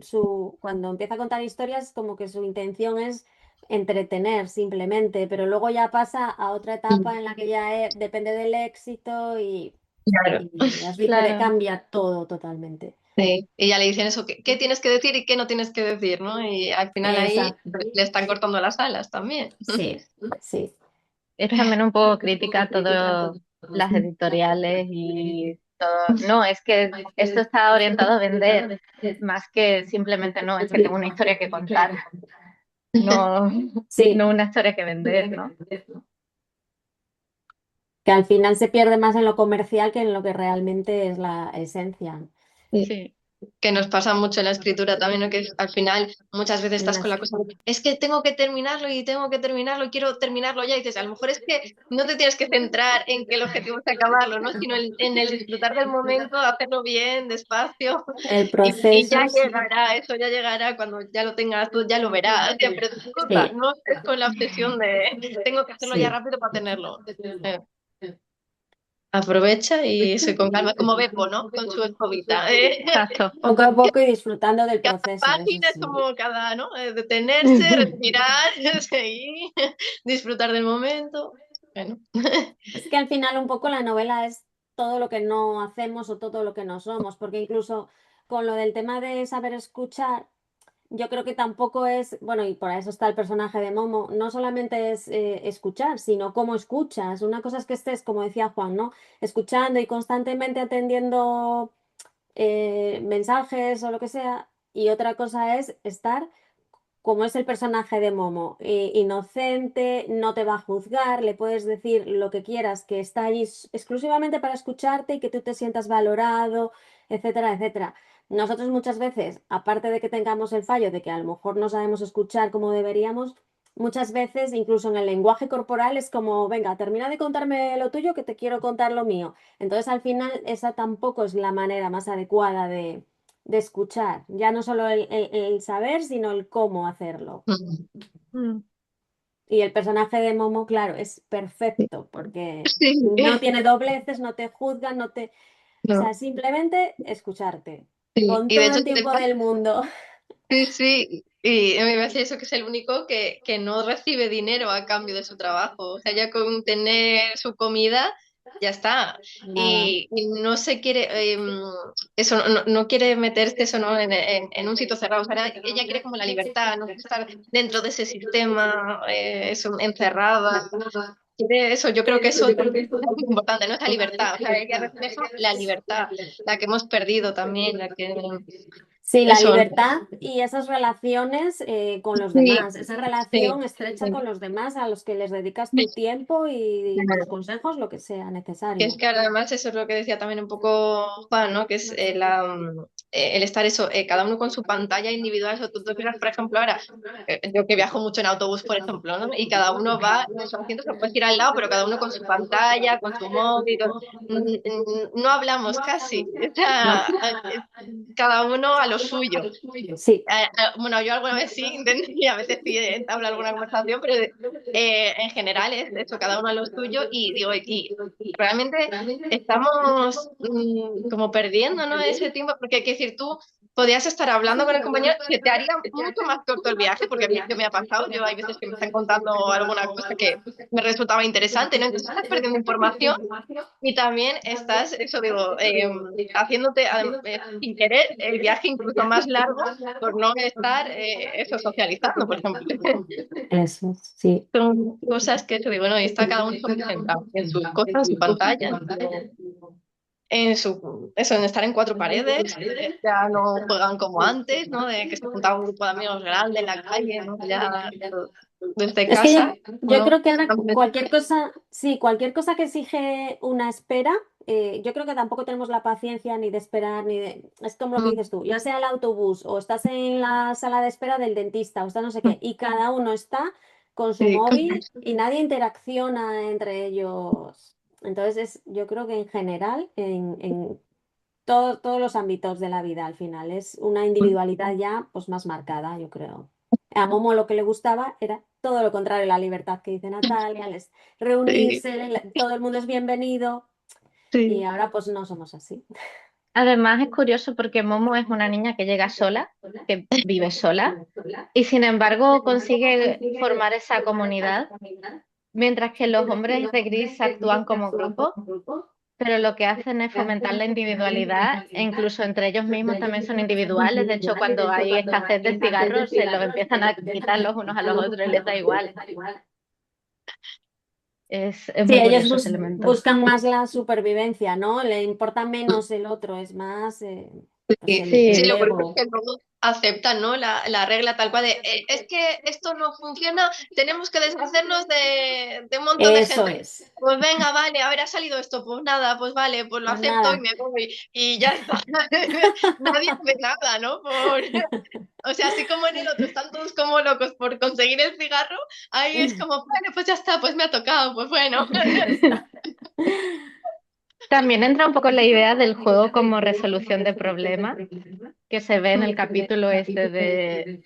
cuando empieza a contar historias, como que su intención es entretener simplemente, pero luego ya pasa a otra etapa en la que ya depende del éxito Claro. y así Claro. cambia todo totalmente. Sí, y ya le dicen eso, ¿qué tienes que decir y qué no tienes que decir, ¿no? Y al final ahí Exacto. le están cortando las alas también. Sí, sí. Es también un poco crítica a todas las editoriales y todo. No, es que esto está orientado a vender, más que simplemente no, es que tengo una historia que contar. No, Sí, no una historia que vender, ¿no? que al final se pierde más en lo comercial que en lo que realmente es la esencia. Sí, Que nos pasa mucho en la escritura también, ¿no? Que al final muchas veces estás con la cosa de, es que tengo que terminarlo y quiero terminarlo ya. Y dices, a lo mejor es que no te tienes que centrar en que el objetivo es acabarlo, ¿no? Sino en el disfrutar del momento, hacerlo bien, despacio. El Y proceso, ya sí. llegará, eso ya llegará cuando ya lo tengas, tú ya lo verás. Pero disfruta, Sí. no estés con la obsesión de tengo que hacerlo ya rápido para tenerlo. Aprovecha y se con calma, como Beppo, ¿no? Con su escobita. exacto. Poco a poco y disfrutando del Cada proceso, eso página es sí. como ¿no? Detenerse, respirar, seguir, disfrutar del momento. Bueno, Es que al final un poco la novela es todo lo que no hacemos o todo lo que no somos, porque incluso con lo del tema de saber escuchar, yo creo que tampoco es, bueno, y por eso está el personaje de Momo, no solamente es escuchar, sino cómo escuchas. Una cosa es que estés, como decía Juan, ¿no? Escuchando y constantemente atendiendo mensajes o lo que sea, y otra cosa es estar como es el personaje de Momo, inocente, no te va a juzgar, le puedes decir lo que quieras, que está allí exclusivamente para escucharte y que tú te sientas valorado, etcétera, etcétera. Nosotros muchas veces, aparte de que tengamos el fallo de que a lo mejor no sabemos escuchar como deberíamos, muchas veces, incluso en el lenguaje corporal, es como, venga, termina de contarme lo tuyo que te quiero contar lo mío. Entonces, al final, esa tampoco es la manera más adecuada de escuchar, ya no solo el saber, sino el cómo hacerlo. Mm. Y el personaje de Momo, claro, es perfecto porque sí, no tiene dobleces, no te juzga, no te... O no, sea, simplemente escucharte sí. con Y de todo hecho, el tiempo del mundo. sí, sí, y a mí me parece eso que es el único que no recibe dinero a cambio de su trabajo. O sea, ya con tener su comida, ya está. Nada. Y no se quiere, eso, no quiere meterse eso, ¿no? En un sitio cerrado. O sea, ella quiere como la libertad, no quiere estar dentro de ese sistema, eso, encerrada. Quiere eso, yo creo que eso también es muy importante, ¿no? Esa libertad. O sea, ella refleja la libertad, la que hemos perdido también, la que, Sí, la eso, libertad y esas relaciones con los sí. demás, esa Sí, relación estrecha sí, con los demás a los que les dedicas tu tiempo y tus claro. consejos, lo que sea Que es necesario. que además eso es lo que decía también un poco Juan, ¿no? Que es el estar eso, cada uno con su pantalla individual. Eso, tú te fijas, por ejemplo, ahora, yo que viajo mucho en autobús, por ejemplo, ¿no? Y cada uno va, en su asiento se puede ir al lado, pero cada uno con su pantalla, con su móvil. No hablamos casi. O No, sea, cada uno a lo suyo. sí, Bueno, yo alguna vez sí intento y a veces sí entablo alguna conversación, pero en general es eso, cada uno a lo suyo y digo, y realmente estamos como perdiendo, ¿no? Ese tiempo, porque hay que decir, tú podías estar hablando con el compañero, se te haría mucho más corto el viaje, porque a mí que me ha pasado, yo hay veces que me están contando alguna cosa que me resultaba interesante, ¿no? Entonces estás perdiendo información y también estás, eso digo, haciéndote sin querer el viaje incluso más largo por no estar eso socializando, por ejemplo. eso, sí. Son cosas que eso digo, no, y está cada uno sentado en sus cosas, en su pantalla, eso, en estar en cuatro paredes, ya no juegan como antes, ¿no? De que se juntaba un grupo de amigos grande en la calle, ¿no? Ya desde Es que casa, yo bueno, creo que ahora cualquier cosa, sí, cualquier cosa que exige una espera, yo creo que tampoco tenemos la paciencia ni de esperar, ni de... Es como lo que dices tú, ya sea el autobús o estás en la sala de espera del dentista o estás no sé qué, y cada uno está con su sí, móvil y nadie interacciona entre ellos. Entonces, yo creo que en general, en todos los ámbitos de la vida al final, es una individualidad ya pues más marcada, yo creo. A Momo lo que le gustaba era todo lo contrario, la libertad que dice Natalia, sí, reunirse, todo el mundo es bienvenido y sí, ahora pues no somos así. Además es curioso porque Momo es una niña que llega sola, que vive sola, y sin embargo consigue formar esa comunidad, mientras que los hombres de gris actúan como grupo, pero lo que hacen es fomentar la individualidad e incluso entre ellos mismos también son individuales. De hecho, cuando hay escasez de cigarros, se los empiezan a quitar los unos a los otros y les da igual. Es Sí, muy ellos curioso ese elemento. buscan más la supervivencia, ¿no? Le importa menos el otro, es más pues sí, Sí, sí, el lo curioso es ego. que luego aceptan, ¿no? La regla tal cual de, es que esto no funciona, tenemos que deshacernos de un montón de Eso gente. es. Pues venga, vale, a ver, ha salido esto, pues nada, pues vale, pues lo Pues acepto y nada. me voy y ya está. Nadie hace nada, ¿no? O sea, así como en el otro están todos como locos por conseguir el cigarro, ahí es como, bueno, pues ya está, pues me ha tocado, pues bueno. Ya está. también entra un poco la idea del juego como resolución de problemas, que se ve en el capítulo este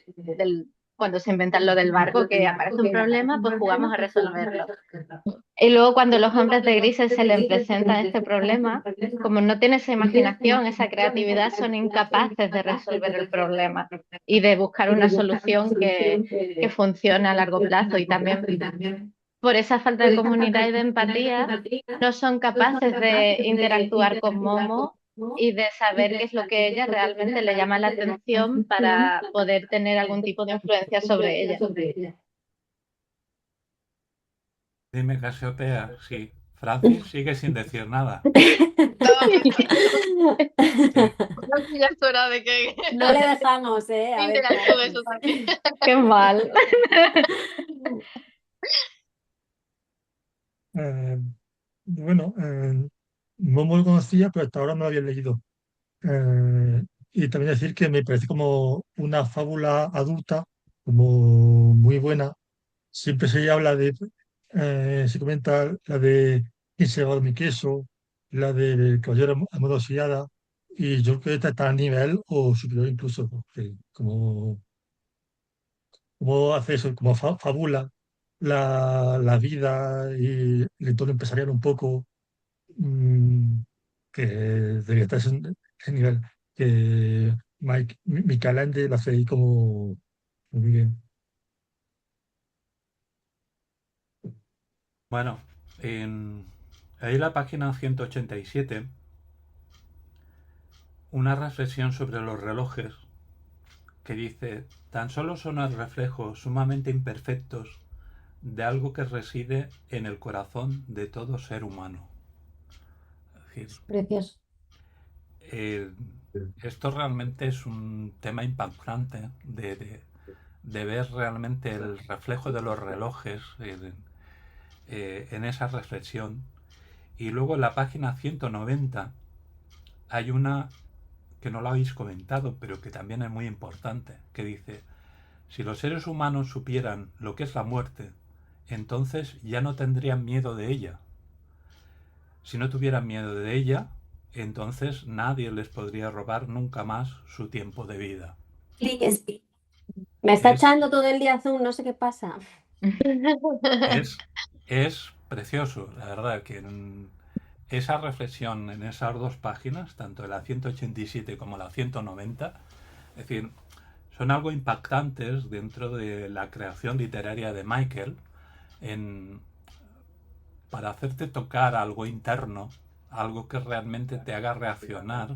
cuando se inventan lo del barco, que aparece un problema, pues jugamos a resolverlo. Y luego cuando los hombres de grises se les presenta este problema, como no tienen esa imaginación, esa creatividad, son incapaces de resolver el problema y de buscar una solución que funcione a largo plazo. Y también por esa falta de comunidad y de empatía, no son capaces de interactuar con Momo y de saber qué es lo que ella realmente le llama la atención para poder tener algún tipo de influencia sobre ella. Dime, Casiopea, sí. Francis sigue sin decir nada. Estaba pensando, Sí. creo que ya es hora de que No le dejamos, a ver, interactúe Francis. eso también. Qué mal. Eh, bueno, Momo lo conocía, pero hasta ahora no lo había leído. Eh, y también decir que me parece como una fábula adulta, como muy buena. Siempre se habla se comenta la de quién se ha llevado mi queso, la del caballero amorosillada, y yo creo que esta está a nivel o superior incluso, porque como hace eso, como fábula la vida y el entorno empresarial un poco, mm, que debería estar ese nivel, que Michelangelo lo hace ahí como muy bien. Bueno, ahí en la página 187, una reflexión sobre los relojes que dice, tan solo son el reflejo sumamente imperfectos de algo que reside en el corazón de todo ser humano. Es decir, Precioso. eh, esto realmente es un tema impactante de ver realmente el reflejo de los relojes en esa reflexión. Y luego en la página 190 hay una que no lo habéis comentado, pero que también es muy importante, que dice, si los seres humanos supieran lo que es la muerte, entonces ya no tendrían miedo de ella. Si no tuvieran miedo de ella, entonces nadie les podría robar nunca más su tiempo de vida. Me está Es, echando todo el día Zoom, no sé qué pasa. es, es precioso, la verdad, que en esa reflexión en esas dos páginas, tanto en la 187 como la 190, es decir, son algo impactantes dentro de la creación literaria de Michael en, para hacerte tocar algo interno, algo que realmente te haga reaccionar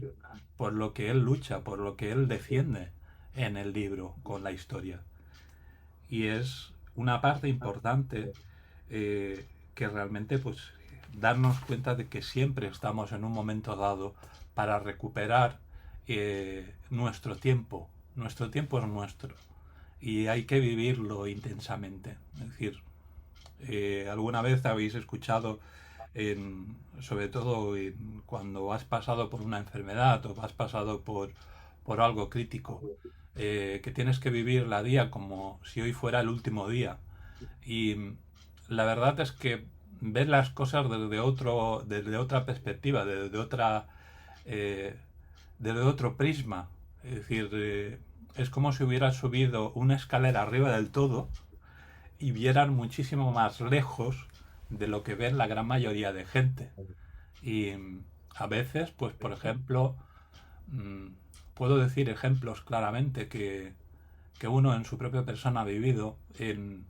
por lo que él lucha, por lo que él defiende en el libro con la historia. Y es una parte importante que realmente pues darnos cuenta de que siempre estamos en un momento dado para recuperar nuestro tiempo. Nuestro tiempo es nuestro y hay que vivirlo intensamente. Es decir, alguna vez habéis escuchado, sobre todo cuando has pasado por una enfermedad o has pasado por algo crítico, que tienes que vivir la día como si hoy fuera el último día. Y la verdad es que ves las cosas desde otra perspectiva, eh, desde otro prisma. Es decir, es como si hubieras subido una escalera arriba del todo y vieran muchísimo más lejos de lo que ven la gran mayoría de gente. Y a veces, pues por ejemplo, mm, puedo decir ejemplos claramente que uno en su propia persona ha vivido, en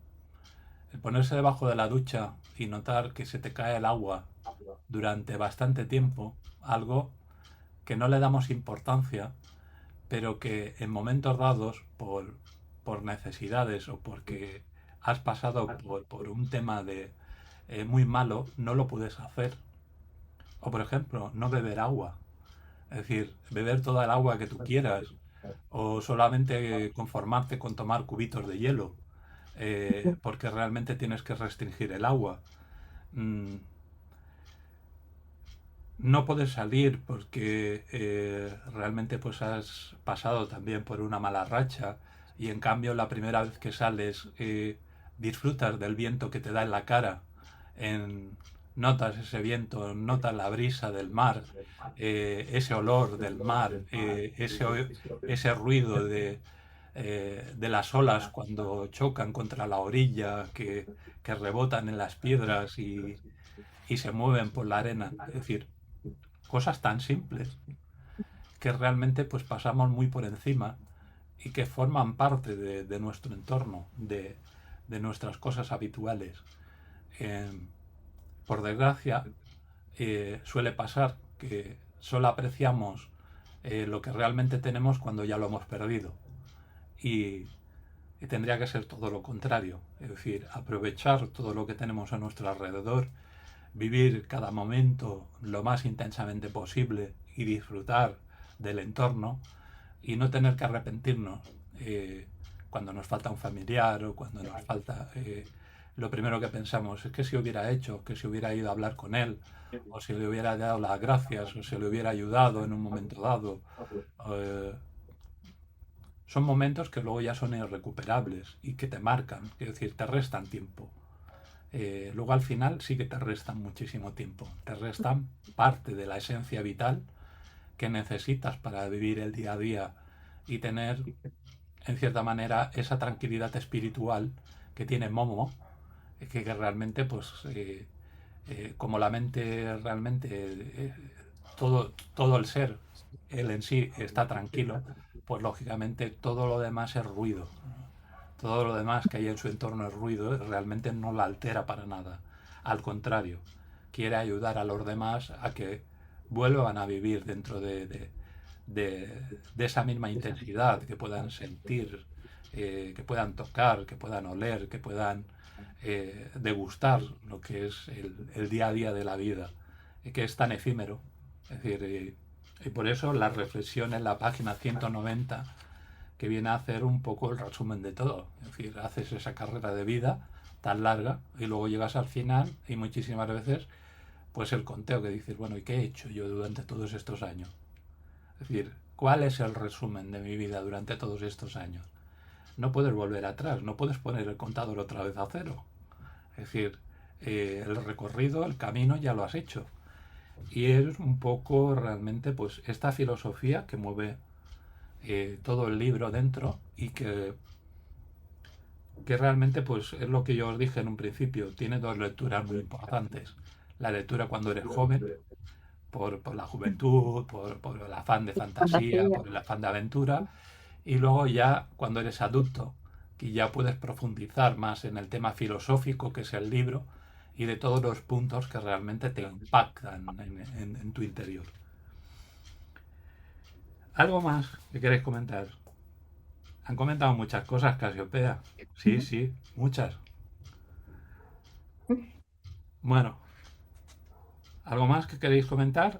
el ponerse debajo de la ducha y notar que se te cae el agua durante bastante tiempo, algo que no le damos importancia, pero que en momentos dados, por necesidades o porque has pasado por un tema muy malo, no lo puedes hacer. O por ejemplo, no beber agua. Es decir, beber toda el agua que tú quieras. O solamente conformarte con tomar cubitos de hielo. Porque realmente tienes que restringir el agua. Mm, no puedes salir porque realmente pues has pasado también por una mala racha y en cambio la primera vez que sales disfrutas del viento que te da en la cara, en, notas ese viento, notas la brisa del mar, ese olor del mar, ese ruido de las olas cuando chocan contra la orilla, que rebotan en las piedras y se mueven por la arena. Es decir, cosas tan simples que realmente pues pasamos muy por encima y que forman parte de nuestro entorno, de nuestras cosas habituales. Eh, por desgracia, suele pasar que solo apreciamos lo que realmente tenemos cuando ya lo hemos perdido. Y, y tendría que ser todo lo contrario, es decir, aprovechar todo lo que tenemos a nuestro alrededor, vivir cada momento lo más intensamente posible y disfrutar del entorno y no tener que arrepentirnos cuando nos falta un familiar o cuando nos falta... lo primero que pensamos es que si hubiera hecho, que si hubiera ido a hablar con él, o si le hubiera dado las gracias, o si le hubiera ayudado en un momento dado. Eh, Son momentos que luego ya son irrecuperables y que te marcan, es decir, te restan tiempo. Luego al final sí que te restan muchísimo tiempo, te restan parte de la esencia vital que necesitas para vivir el día a día y tener, en cierta manera, esa tranquilidad espiritual que tiene Momo, que realmente, pues, como la mente realmente, todo el ser, él en sí está tranquilo, pues lógicamente todo lo demás es ruido. Todo lo demás que hay en su entorno es ruido, realmente no la altera para nada. Al contrario, quiere ayudar a los demás a que vuelvan a vivir dentro de esa misma intensidad, que puedan sentir, que puedan tocar, que puedan oler, que puedan degustar lo que es el día a día de la vida, que es tan efímero. Es decir, y por eso la reflexión en la página 190 que viene a hacer un poco el resumen de todo. Es decir, haces esa carrera de vida tan larga y luego llegas al final y muchísimas veces pues el conteo que dices, bueno, ¿y qué he hecho yo durante todos estos años? Es decir, ¿cuál es el resumen de mi vida durante todos estos años? No puedes volver atrás, no puedes poner el contador otra vez a cero. Es decir, el recorrido, el camino ya lo has hecho. Y es un poco realmente pues esta filosofía que mueve todo el libro dentro y que realmente pues es lo que yo os dije en un principio, tiene dos lecturas muy importantes. La lectura cuando eres joven, por la juventud, por el afán de fantasía, Fantasía. por el afán de aventura, y luego ya cuando eres adulto, que ya puedes profundizar más en el tema filosófico que es el libro y de todos los puntos que realmente te impactan en tu interior. ¿Algo más que queréis comentar? Han comentado muchas cosas, Casiopea. Sí, sí, muchas. Bueno, ¿algo más que queréis comentar?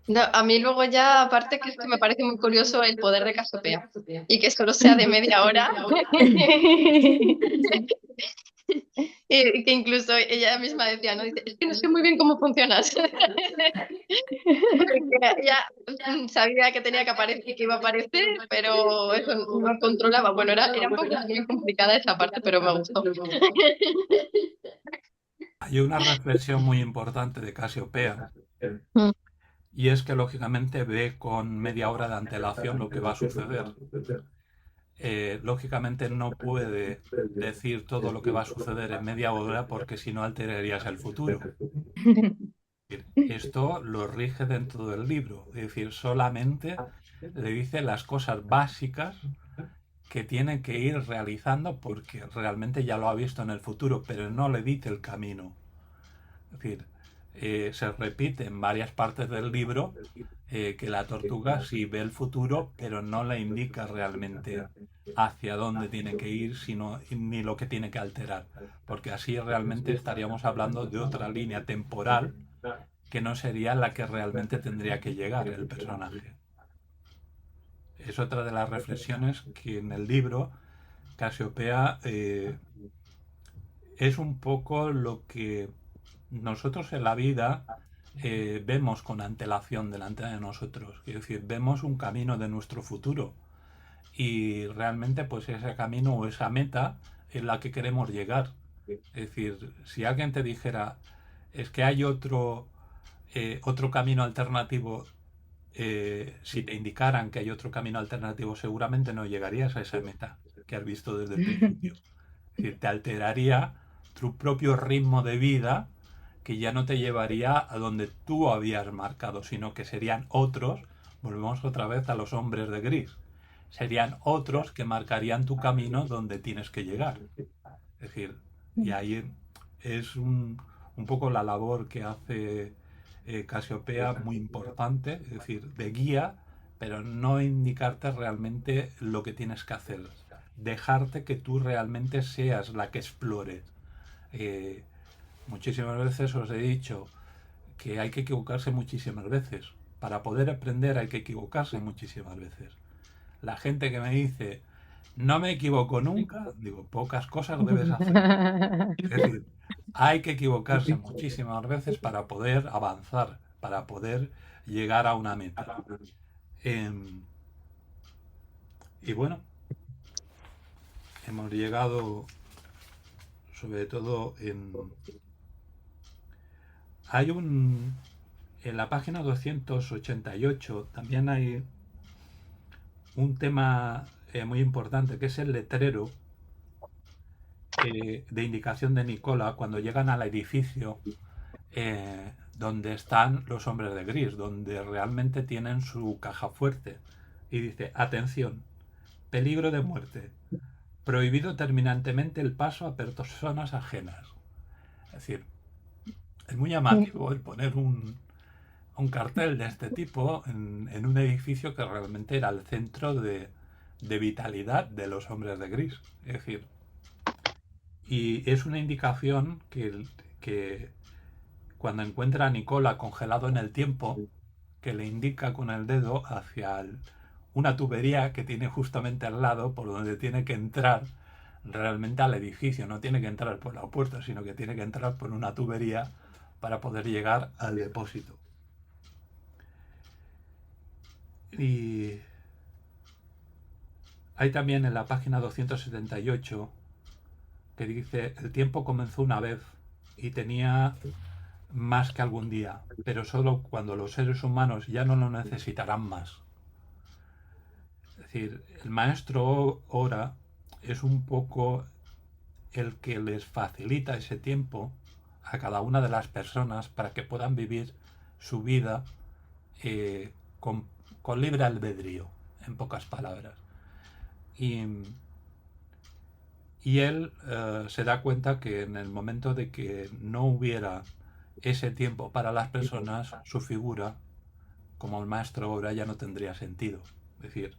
No, a mí luego ya, aparte que es que me parece muy curioso el poder de Cassiopeia y que solo sea de media hora y que incluso ella misma decía, ¿no? Dice, es que no sé muy bien cómo funcionas. Porque ella sabía que tenía que aparecer y que iba a aparecer, pero eso no controlaba. Bueno, era un poco muy complicada esa parte, pero me gustó. Hay una reflexión muy importante de Casiopea Mm. y es que lógicamente ve con media hora de antelación lo que va a suceder. Lógicamente no puede decir todo lo que va a suceder en media hora porque si no alterarías el futuro. Esto lo rige dentro del libro, es decir, solamente le dice las cosas básicas que tiene que ir realizando porque realmente ya lo ha visto en el futuro, pero no le dice el camino. Es decir, se repite en varias partes del libro que la tortuga sí ve el futuro, pero no le indica realmente hacia dónde tiene que ir, sino ni lo que tiene que alterar, porque así realmente estaríamos hablando de otra línea temporal que no sería la que realmente tendría que llegar el personaje. Es otra de las reflexiones que en el libro Casiopea es un poco lo que nosotros en la vida vemos con antelación delante de nosotros. Es decir, vemos un camino de nuestro futuro y realmente pues ese camino o esa meta es la que queremos llegar. Es decir, si alguien te dijera es que hay otro camino alternativo, si te indicaran que hay otro camino alternativo, seguramente no llegarías a esa meta que has visto desde el principio. Es decir, te alteraría tu propio ritmo de vida que ya no te llevaría a donde tú habías marcado, sino que serían otros, volvemos otra vez a los hombres de gris, serían otros que marcarían tu camino donde tienes que llegar. Es decir, y ahí es un poco la labor que hace Casiopea muy importante, es decir, de guía, pero no indicarte realmente lo que tienes que hacer, dejarte que tú realmente seas la que explore. Eh, Muchísimas veces os he dicho que hay que equivocarse muchísimas veces. Para poder aprender hay que equivocarse muchísimas veces. La gente que me dice, no me equivoco nunca, digo, pocas cosas debes hacer. Es decir, hay que equivocarse muchísimas veces para poder avanzar, para poder llegar a una meta. Em, y bueno, hemos llegado sobre todo en... Hay un... En la página 288 también hay un tema muy importante que es el letrero de indicación de Nicola cuando llegan al edificio donde están los hombres de gris, donde realmente tienen su caja fuerte. Y dice, atención, peligro de muerte, prohibido terminantemente el paso a personas ajenas. Es decir, es muy llamativo el poner un cartel de este tipo en un edificio que realmente era el centro de vitalidad de los hombres de gris. Es decir, y es una indicación que cuando encuentra a Nicola congelado en el tiempo, que le indica con el dedo hacia una tubería que tiene justamente al lado por donde tiene que entrar realmente al edificio. No tiene que entrar por la puerta, sino que tiene que entrar por una tubería para poder llegar al depósito. Y hay también en la página 278 que dice, el tiempo comenzó una vez y tenía más que algún día, pero solo cuando los seres humanos ya no lo necesitarán más. Es decir, el maestro Ora es un poco el que les facilita ese tiempo a cada una de las personas para que puedan vivir su vida eh, con, con libre albedrío, en pocas palabras. Y, y él se da cuenta que en el momento de que no hubiera ese tiempo para las personas, su figura, como el maestro Ora, ya no tendría sentido. Es decir,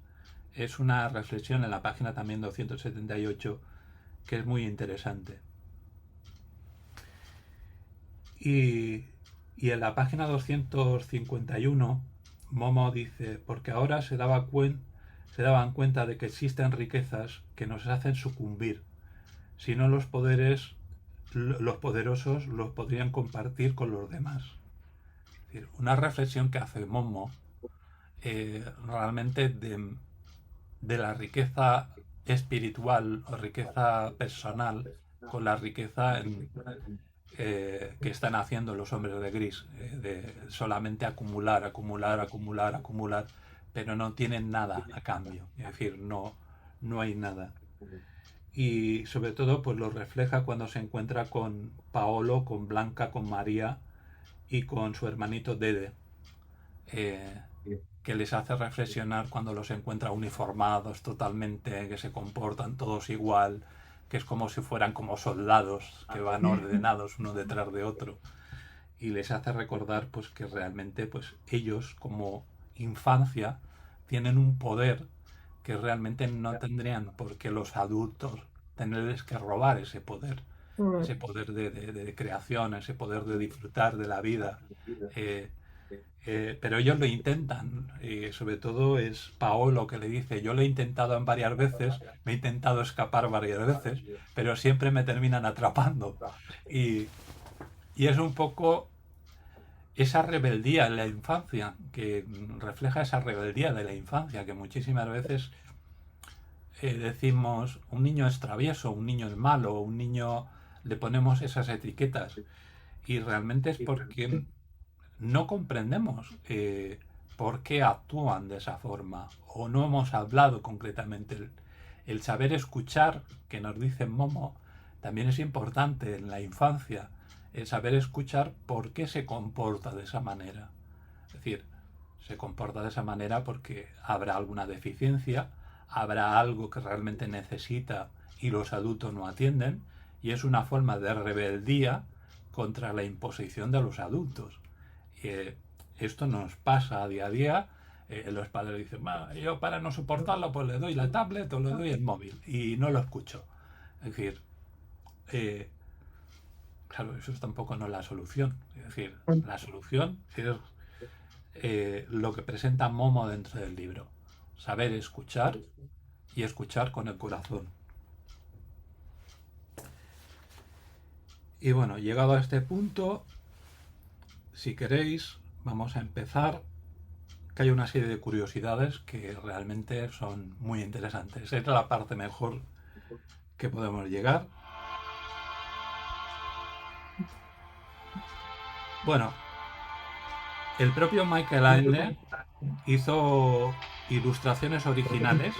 es una reflexión en la página también 278 que es muy interesante. Y, y en la página 251, Momo dice, porque ahora se daban cuenta de que existen riquezas que nos hacen sucumbir. Si no los poderosos los podrían compartir con los demás. Es decir, una reflexión que hace Momo realmente de la riqueza espiritual o riqueza personal con la riqueza que están haciendo los hombres de gris, de solamente acumular, acumular, acumular, acumular, pero no tienen nada a cambio, es decir, no hay nada. Y sobre todo pues lo refleja cuando se encuentra con Paolo, con Blanca, con María y con su hermanito Dede, eh, que les hace reflexionar cuando los encuentra uniformados totalmente, que se comportan todos igual, que es como si fueran como soldados que van ordenados uno detrás de otro, y les hace recordar pues que realmente pues ellos como infancia tienen un poder que realmente no tendrían porque los adultos tenerles que robar ese poder de creación, ese poder de disfrutar de la vida. Eh, pero ellos lo intentan, sobre todo es Paolo que le dice, yo lo he intentado en varias veces, me he intentado escapar varias veces, pero siempre me terminan atrapando. Y, y es un poco esa rebeldía en la infancia, que refleja esa rebeldía de la infancia, que muchísimas veces decimos, un niño es travieso, un niño es malo, un niño le ponemos esas etiquetas. Y realmente es porque no comprendemos por qué actúan de esa forma o no hemos hablado concretamente. El saber escuchar, que nos dice Momo, también es importante en la infancia. El saber escuchar por qué se comporta de esa manera. Es decir, se comporta de esa manera porque habrá alguna deficiencia, habrá algo que realmente necesita y los adultos no atienden y es una forma de rebeldía contra la imposición de los adultos. Esto nos pasa a día. Los padres dicen, yo para no soportarlo pues le doy la tablet o le doy el móvil y no lo escucho. Es decir, claro, eso tampoco no es la solución. Es decir, la solución es lo que presenta Momo dentro del libro. Saber escuchar y escuchar con el corazón. Y bueno, llegado a este punto, si queréis, vamos a empezar, que hay una serie de curiosidades que realmente son muy interesantes. Esta es la parte mejor que podemos llegar. Bueno, el propio Michael Ende hizo ilustraciones originales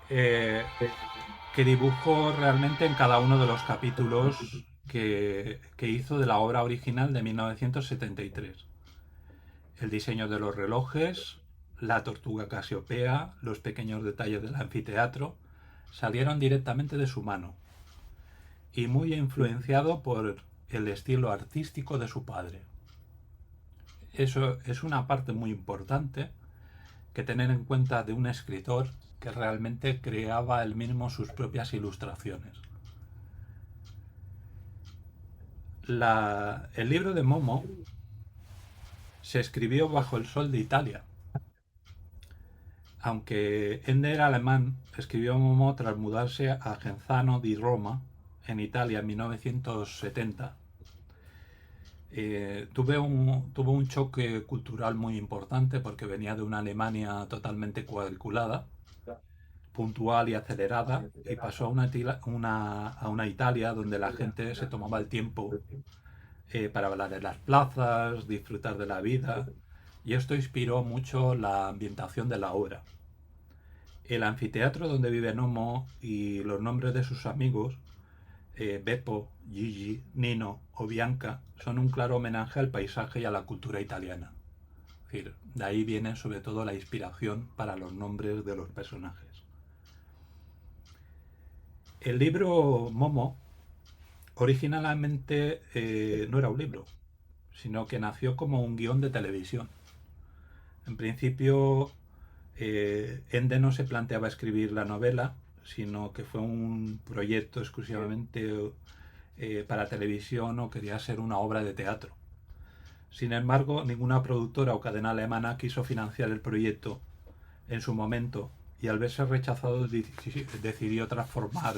que dibujó realmente en cada uno de los capítulos que hizo de la obra original de 1973. El diseño de los relojes, la tortuga Casiopea, los pequeños detalles del anfiteatro, salieron directamente de su mano y muy influenciado por el estilo artístico de su padre. Eso es una parte muy importante que tener en cuenta de un escritor que realmente creaba él mismo sus propias ilustraciones. El libro de Momo se escribió bajo el sol de Italia. Aunque Ende era alemán, escribió Momo tras mudarse a Genzano di Roma, en Italia, en 1970. Tuvo un choque cultural muy importante porque venía de una Alemania totalmente cuadriculada, puntual y acelerada, y pasó a una Italia donde la gente se tomaba el tiempo para hablar en las plazas, disfrutar de la vida, y esto inspiró mucho la ambientación de la obra. El anfiteatro donde vive Momo y los nombres de sus amigos, Beppo, Gigi, Nino o Bianca, son un claro homenaje al paisaje y a la cultura italiana. Es decir, de ahí viene sobre todo la inspiración para los nombres de los personajes. El libro Momo originalmente no era un libro, sino que nació como un guión de televisión. En principio, Ende no se planteaba escribir la novela, sino que fue un proyecto exclusivamente para televisión o quería ser una obra de teatro. Sin embargo, ninguna productora o cadena alemana quiso financiar el proyecto en su momento y al verse rechazado decidió transformar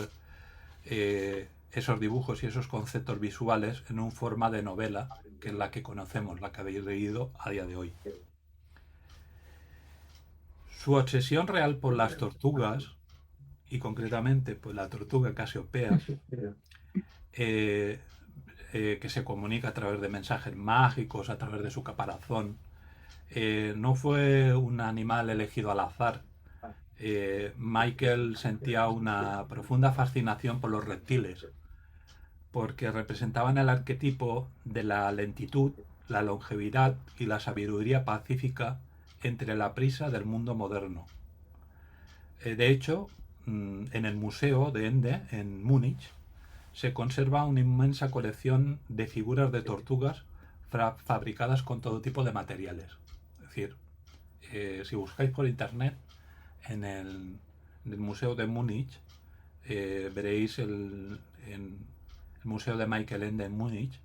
esos dibujos y esos conceptos visuales en un forma de novela, que es la que conocemos, la que habéis leído a día de hoy. Su obsesión real por las tortugas, y concretamente pues la tortuga Casiopea, que se comunica a través de mensajes mágicos, a través de su caparazón, no fue un animal elegido al azar. Michael sentía una profunda fascinación por los reptiles, porque representaban el arquetipo de la lentitud, la longevidad y la sabiduría pacífica entre la prisa del mundo moderno. De hecho, en el museo de Ende, en Múnich, se conserva una inmensa colección de figuras de tortugas fabricadas con todo tipo de materiales. Es decir, si buscáis por internet, en el museo de Múnich, veréis en el museo de Michael Ende en Múnich,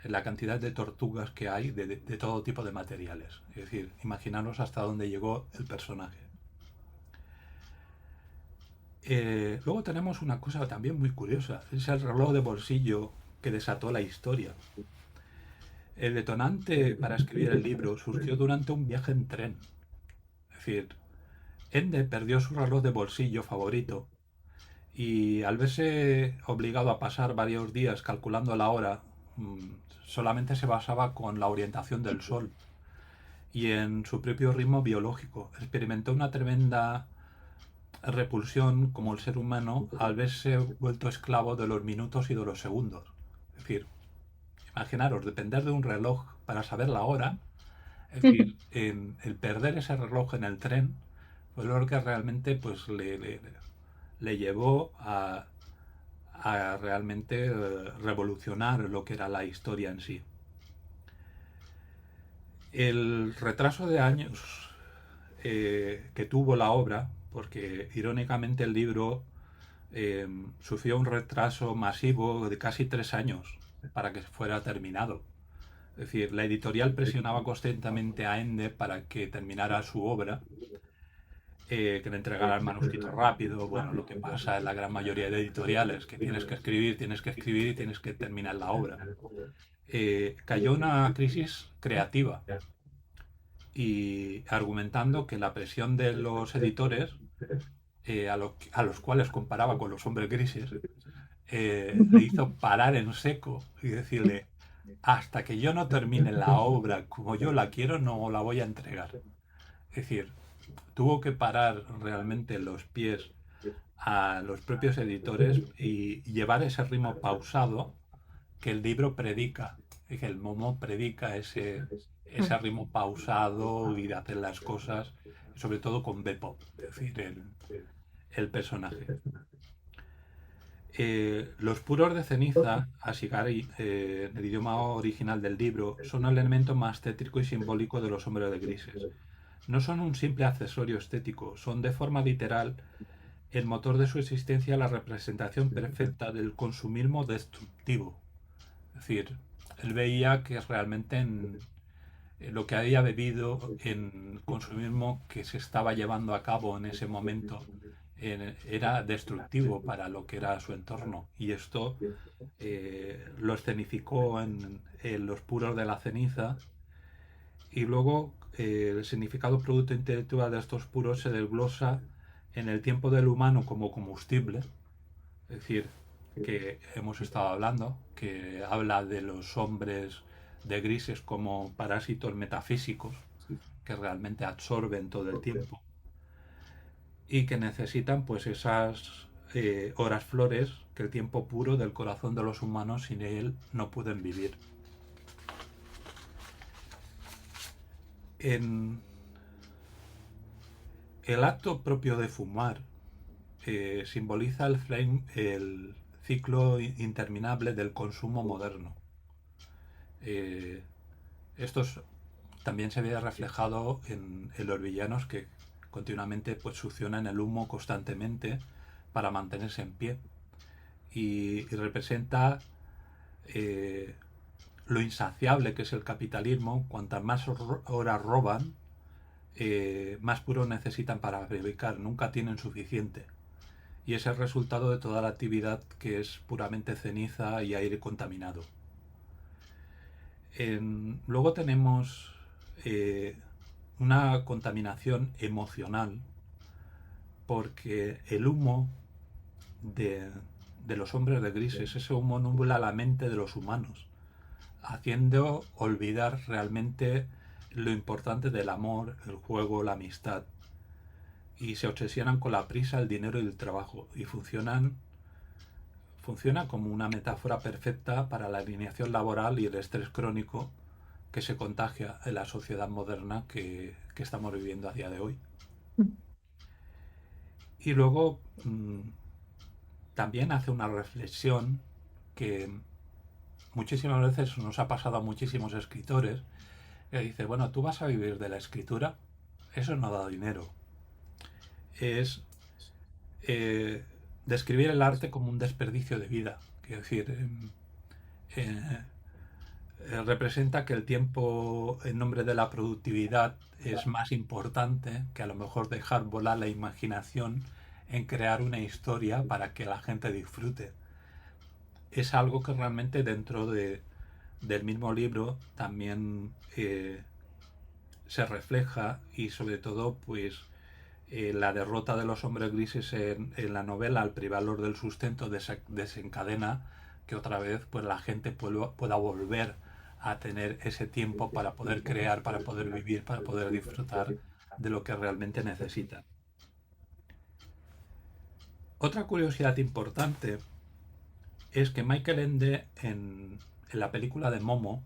la cantidad de tortugas que hay de todo tipo de materiales. Es decir, imaginaros hasta dónde llegó el personaje. Luego tenemos una cosa también muy curiosa, es el reloj de bolsillo que desató la historia. El detonante para escribir el libro surgió durante un viaje en tren. Es decir, Ende perdió su reloj de bolsillo favorito y al verse obligado a pasar varios días calculando la hora, solamente se basaba con la orientación del sol y en su propio ritmo biológico. Experimentó una tremenda repulsión como el ser humano al verse vuelto esclavo de los minutos y de los segundos. Es decir, imaginaros, depender de un reloj para saber la hora, es decir, el perder ese reloj en el tren fue lo que realmente pues, le llevó a a realmente revolucionar lo que era la historia en sí. El retraso de años que tuvo la obra, porque irónicamente el libro sufrió un retraso masivo de casi 3 años para que fuera terminado. Es decir, la editorial presionaba constantemente a Ende para que terminara su obra, que le entregara el manuscrito rápido. Bueno, lo que pasa en la gran mayoría de editoriales, que tienes que escribir y tienes que terminar la obra. Cayó una crisis creativa y argumentando que la presión de los editores, a los cuales comparaba con los hombres grises, le hizo parar en seco y decirle, hasta que yo no termine la obra como yo la quiero, no la voy a entregar. Es decir, tuvo que parar realmente los pies a los propios editores y llevar ese ritmo pausado que el libro predica, y que el Momo predica ese ritmo pausado y de hacer las cosas, sobre todo con Beppo, es decir, el personaje. Los puros de ceniza, Ashigari, en el idioma original del libro, son el elemento más tétrico y simbólico de los hombres de grises. No son un simple accesorio estético, son de forma literal el motor de su existencia, la representación perfecta del consumismo destructivo. Es decir, él veía que realmente en lo que había bebido en consumismo que se estaba llevando a cabo en ese momento era destructivo para lo que era su entorno. Y esto lo escenificó en Los puros de la ceniza. Y luego el significado producto intelectual de estos puros se desglosa en el tiempo del humano como combustible, es decir, que hemos estado hablando, que habla de los hombres de grises como parásitos metafísicos que realmente absorben todo el tiempo y que necesitan pues esas horas flores, que el tiempo puro del corazón de los humanos, sin él no pueden vivir. En el acto propio de fumar simboliza el ciclo interminable del consumo moderno. Esto también se ve reflejado en los villanos que continuamente pues succionan el humo constantemente para mantenerse en pie y representa lo insaciable que es el capitalismo. Cuantas más horas roban, más puro necesitan para fabricar, nunca tienen suficiente. Y es el resultado de toda la actividad que es puramente ceniza y aire contaminado. Luego tenemos una contaminación emocional, porque el humo de los hombres de grises, ese humo nubla la mente de los humanos, haciendo olvidar realmente lo importante del amor, el juego, la amistad, y se obsesionan con la prisa, el dinero y el trabajo, y funciona como una metáfora perfecta para la alineación laboral y el estrés crónico que se contagia en la sociedad moderna que estamos viviendo a día de hoy. Y luego también hace una reflexión que muchísimas veces nos ha pasado a muchísimos escritores, que dice, bueno, tú vas a vivir de la escritura, eso no da dinero. Es describir el arte como un desperdicio de vida. Quiero decir, representa que el tiempo en nombre de la productividad es más importante que a lo mejor dejar volar la imaginación en crear una historia para que la gente disfrute. Es algo que realmente dentro del mismo libro también se refleja, y sobre todo pues la derrota de los hombres grises en la novela al privarlos del sustento desencadena que otra vez pues la gente pueda volver a tener ese tiempo para poder crear, para poder vivir, para poder disfrutar de lo que realmente necesitan. Otra curiosidad importante es que Michael Ende en la película de Momo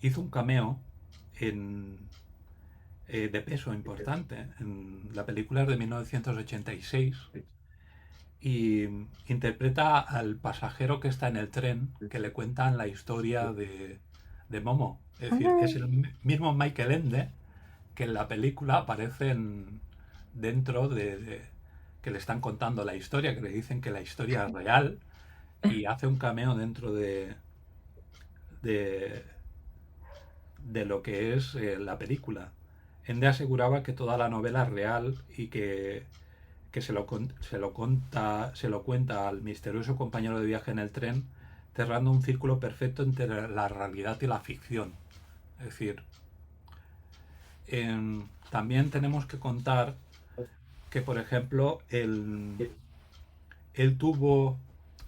hizo un cameo de peso importante. En la película es de 1986 y interpreta al pasajero que está en el tren, que le cuentan la historia de Momo. Es decir, es el mismo Michael Ende que en la película aparece dentro que le están contando la historia, que le dicen que la historia es real y hace un cameo dentro de, de lo que es la película. Ende aseguraba que toda la novela es real y que se lo cuenta al misterioso compañero de viaje en el tren, cerrando un círculo perfecto entre la realidad y la ficción. Es decir, también tenemos que contar que, por ejemplo, él tuvo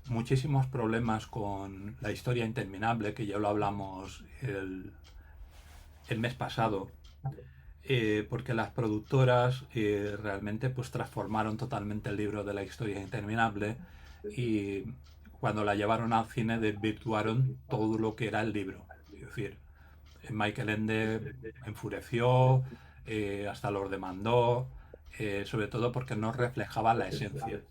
muchísimos problemas con la historia interminable, que ya lo hablamos el mes pasado, porque las productoras realmente pues transformaron totalmente el libro de la historia interminable y cuando la llevaron al cine desvirtuaron todo lo que era el libro. Es decir, Michael Ende enfureció, hasta los demandó, sobre todo porque no reflejaba la esencia.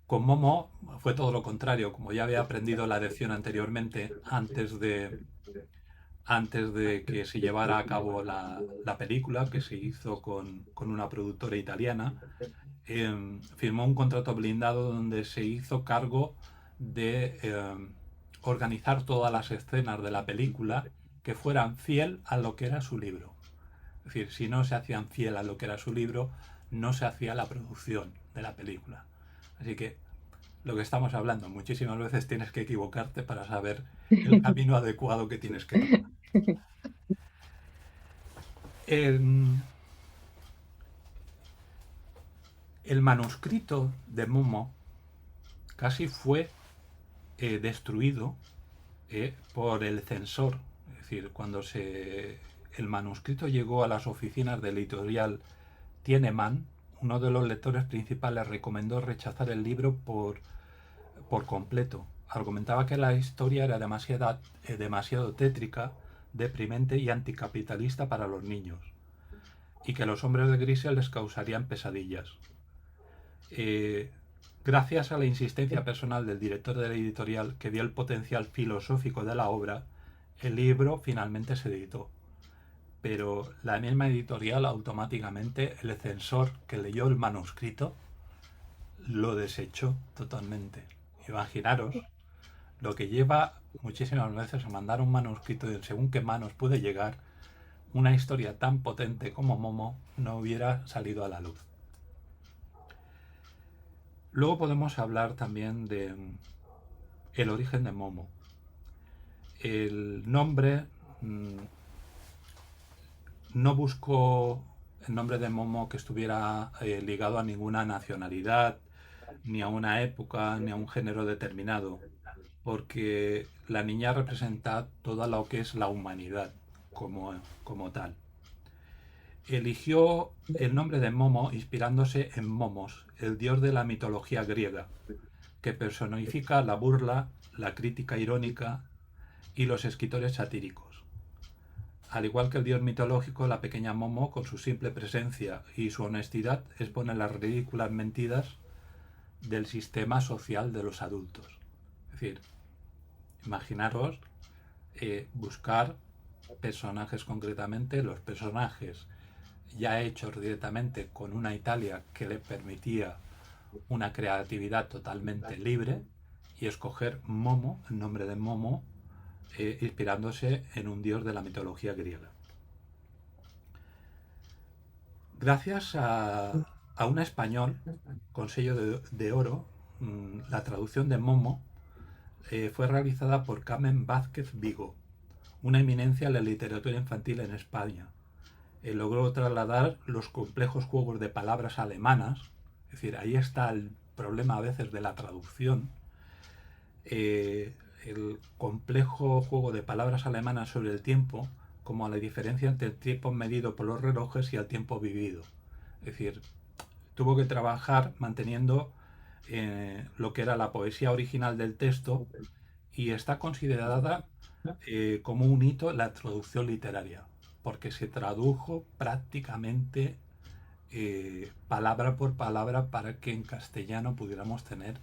Con Momo fue todo lo contrario, como ya había aprendido la lección anteriormente, antes de que se llevara a cabo la película, que se hizo con una productora italiana, firmó un contrato blindado donde se hizo cargo de organizar todas las escenas de la película que fueran fiel a lo que era su libro. Es decir, si no se hacían fiel a lo que era su libro, no se hacía la producción de la película. Así que lo que estamos hablando, muchísimas veces tienes que equivocarte para saber el camino adecuado que tienes que tomar. El, el manuscrito de Momo casi fue destruido por el censor. Es decir, cuando el manuscrito llegó a las oficinas de la editorial Tieneman, uno de los lectores principales recomendó rechazar el libro por completo. Argumentaba que la historia era demasiado tétrica, deprimente y anticapitalista para los niños, y que los hombres de Grisel les causarían pesadillas. Gracias a la insistencia personal del director de la editorial, que vio el potencial filosófico de la obra, el libro finalmente se editó. Pero la misma editorial, automáticamente, el censor que leyó el manuscrito lo desechó totalmente. Imaginaros lo que lleva muchísimas veces a mandar un manuscrito y según qué manos puede llegar, una historia tan potente como Momo no hubiera salido a la luz. Luego podemos hablar también de el origen de Momo. El nombre no buscó el nombre de Momo que estuviera ligado a ninguna nacionalidad, ni a una época, ni a un género determinado, porque la niña representa toda lo que es la humanidad como tal. Eligió el nombre de Momo inspirándose en Momos, el dios de la mitología griega, que personifica la burla, la crítica irónica y los escritores satíricos. Al igual que el dios mitológico, la pequeña Momo, con su simple presencia y su honestidad, expone las ridículas mentiras del sistema social de los adultos. Es decir, imaginaros buscar personajes concretamente, los personajes ya hechos directamente con una Italia que le permitía una creatividad totalmente libre y escoger Momo, el nombre de Momo, inspirándose en un dios de la mitología griega. Gracias a un español con sello de oro, la traducción de Momo fue realizada por Carmen Vázquez Vigo, una eminencia en la literatura infantil en España. Logró trasladar los complejos juegos de palabras alemanas, es decir, ahí está el problema a veces de la traducción, el complejo juego de palabras alemanas sobre el tiempo, como la diferencia entre el tiempo medido por los relojes y el tiempo vivido. Es decir, tuvo que trabajar manteniendo lo que era la poesía original del texto y está considerada como un hito en la traducción literaria, porque se tradujo prácticamente palabra por palabra para que en castellano pudiéramos tener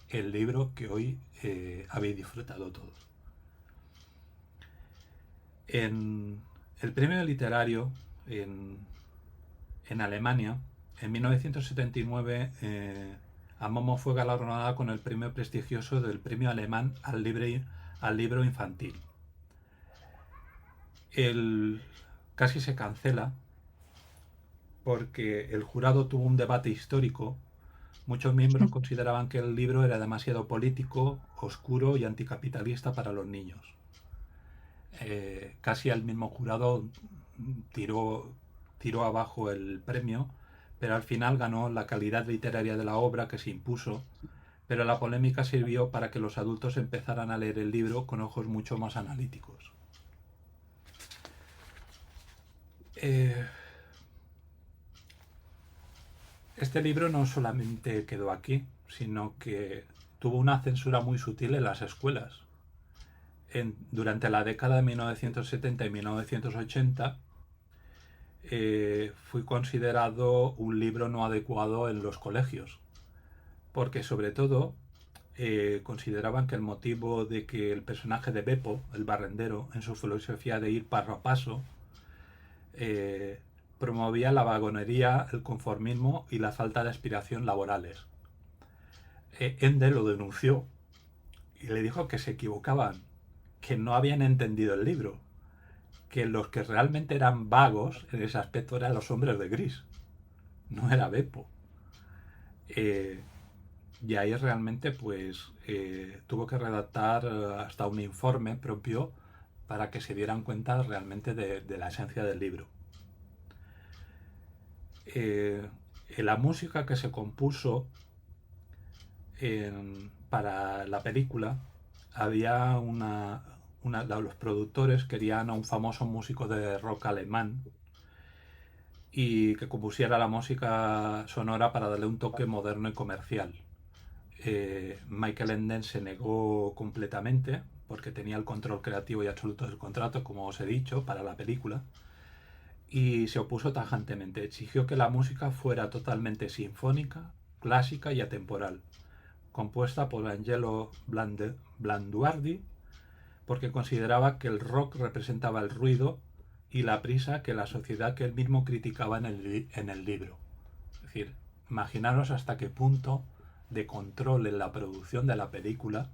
el libro que hoy habéis disfrutado todos. En el premio literario en Alemania, en 1979, a Momo fue galardonada con el premio prestigioso del Premio Alemán al libro infantil. Casi se cancela porque el jurado tuvo un debate histórico. Muchos miembros consideraban que el libro era demasiado político, oscuro y anticapitalista para los niños. Casi el mismo jurado tiró abajo el premio, pero al final ganó la calidad literaria de la obra, que se impuso, pero la polémica sirvió para que los adultos empezaran a leer el libro con ojos mucho más analíticos. Este libro no solamente quedó aquí, sino que tuvo una censura muy sutil en las escuelas. Durante la década de 1970 y 1980 fue considerado un libro no adecuado en los colegios, porque sobre todo consideraban que el motivo de que el personaje de Beppo, el barrendero, en su filosofía de ir paso a paso, promovía la vagonería, el conformismo y la falta de aspiración laborales. Ende lo denunció y le dijo que se equivocaban, que no habían entendido el libro, que los que realmente eran vagos en ese aspecto eran los hombres de gris, no era Beppo. Y ahí realmente pues tuvo que redactar hasta un informe propio para que se dieran cuenta realmente de la esencia del libro. En la música que se compuso para la película, había los productores querían a un famoso músico de rock alemán y que compusiera la música sonora para darle un toque moderno y comercial. Michael Ende se negó completamente porque tenía el control creativo y absoluto del contrato, como os he dicho, para la película, y se opuso tajantemente. Exigió que la música fuera totalmente sinfónica, clásica y atemporal, compuesta por Angelo Blanduardi, porque consideraba que el rock representaba el ruido y la prisa que la sociedad que él mismo criticaba en el libro. Es decir, imaginaros hasta qué punto de control en la producción de la película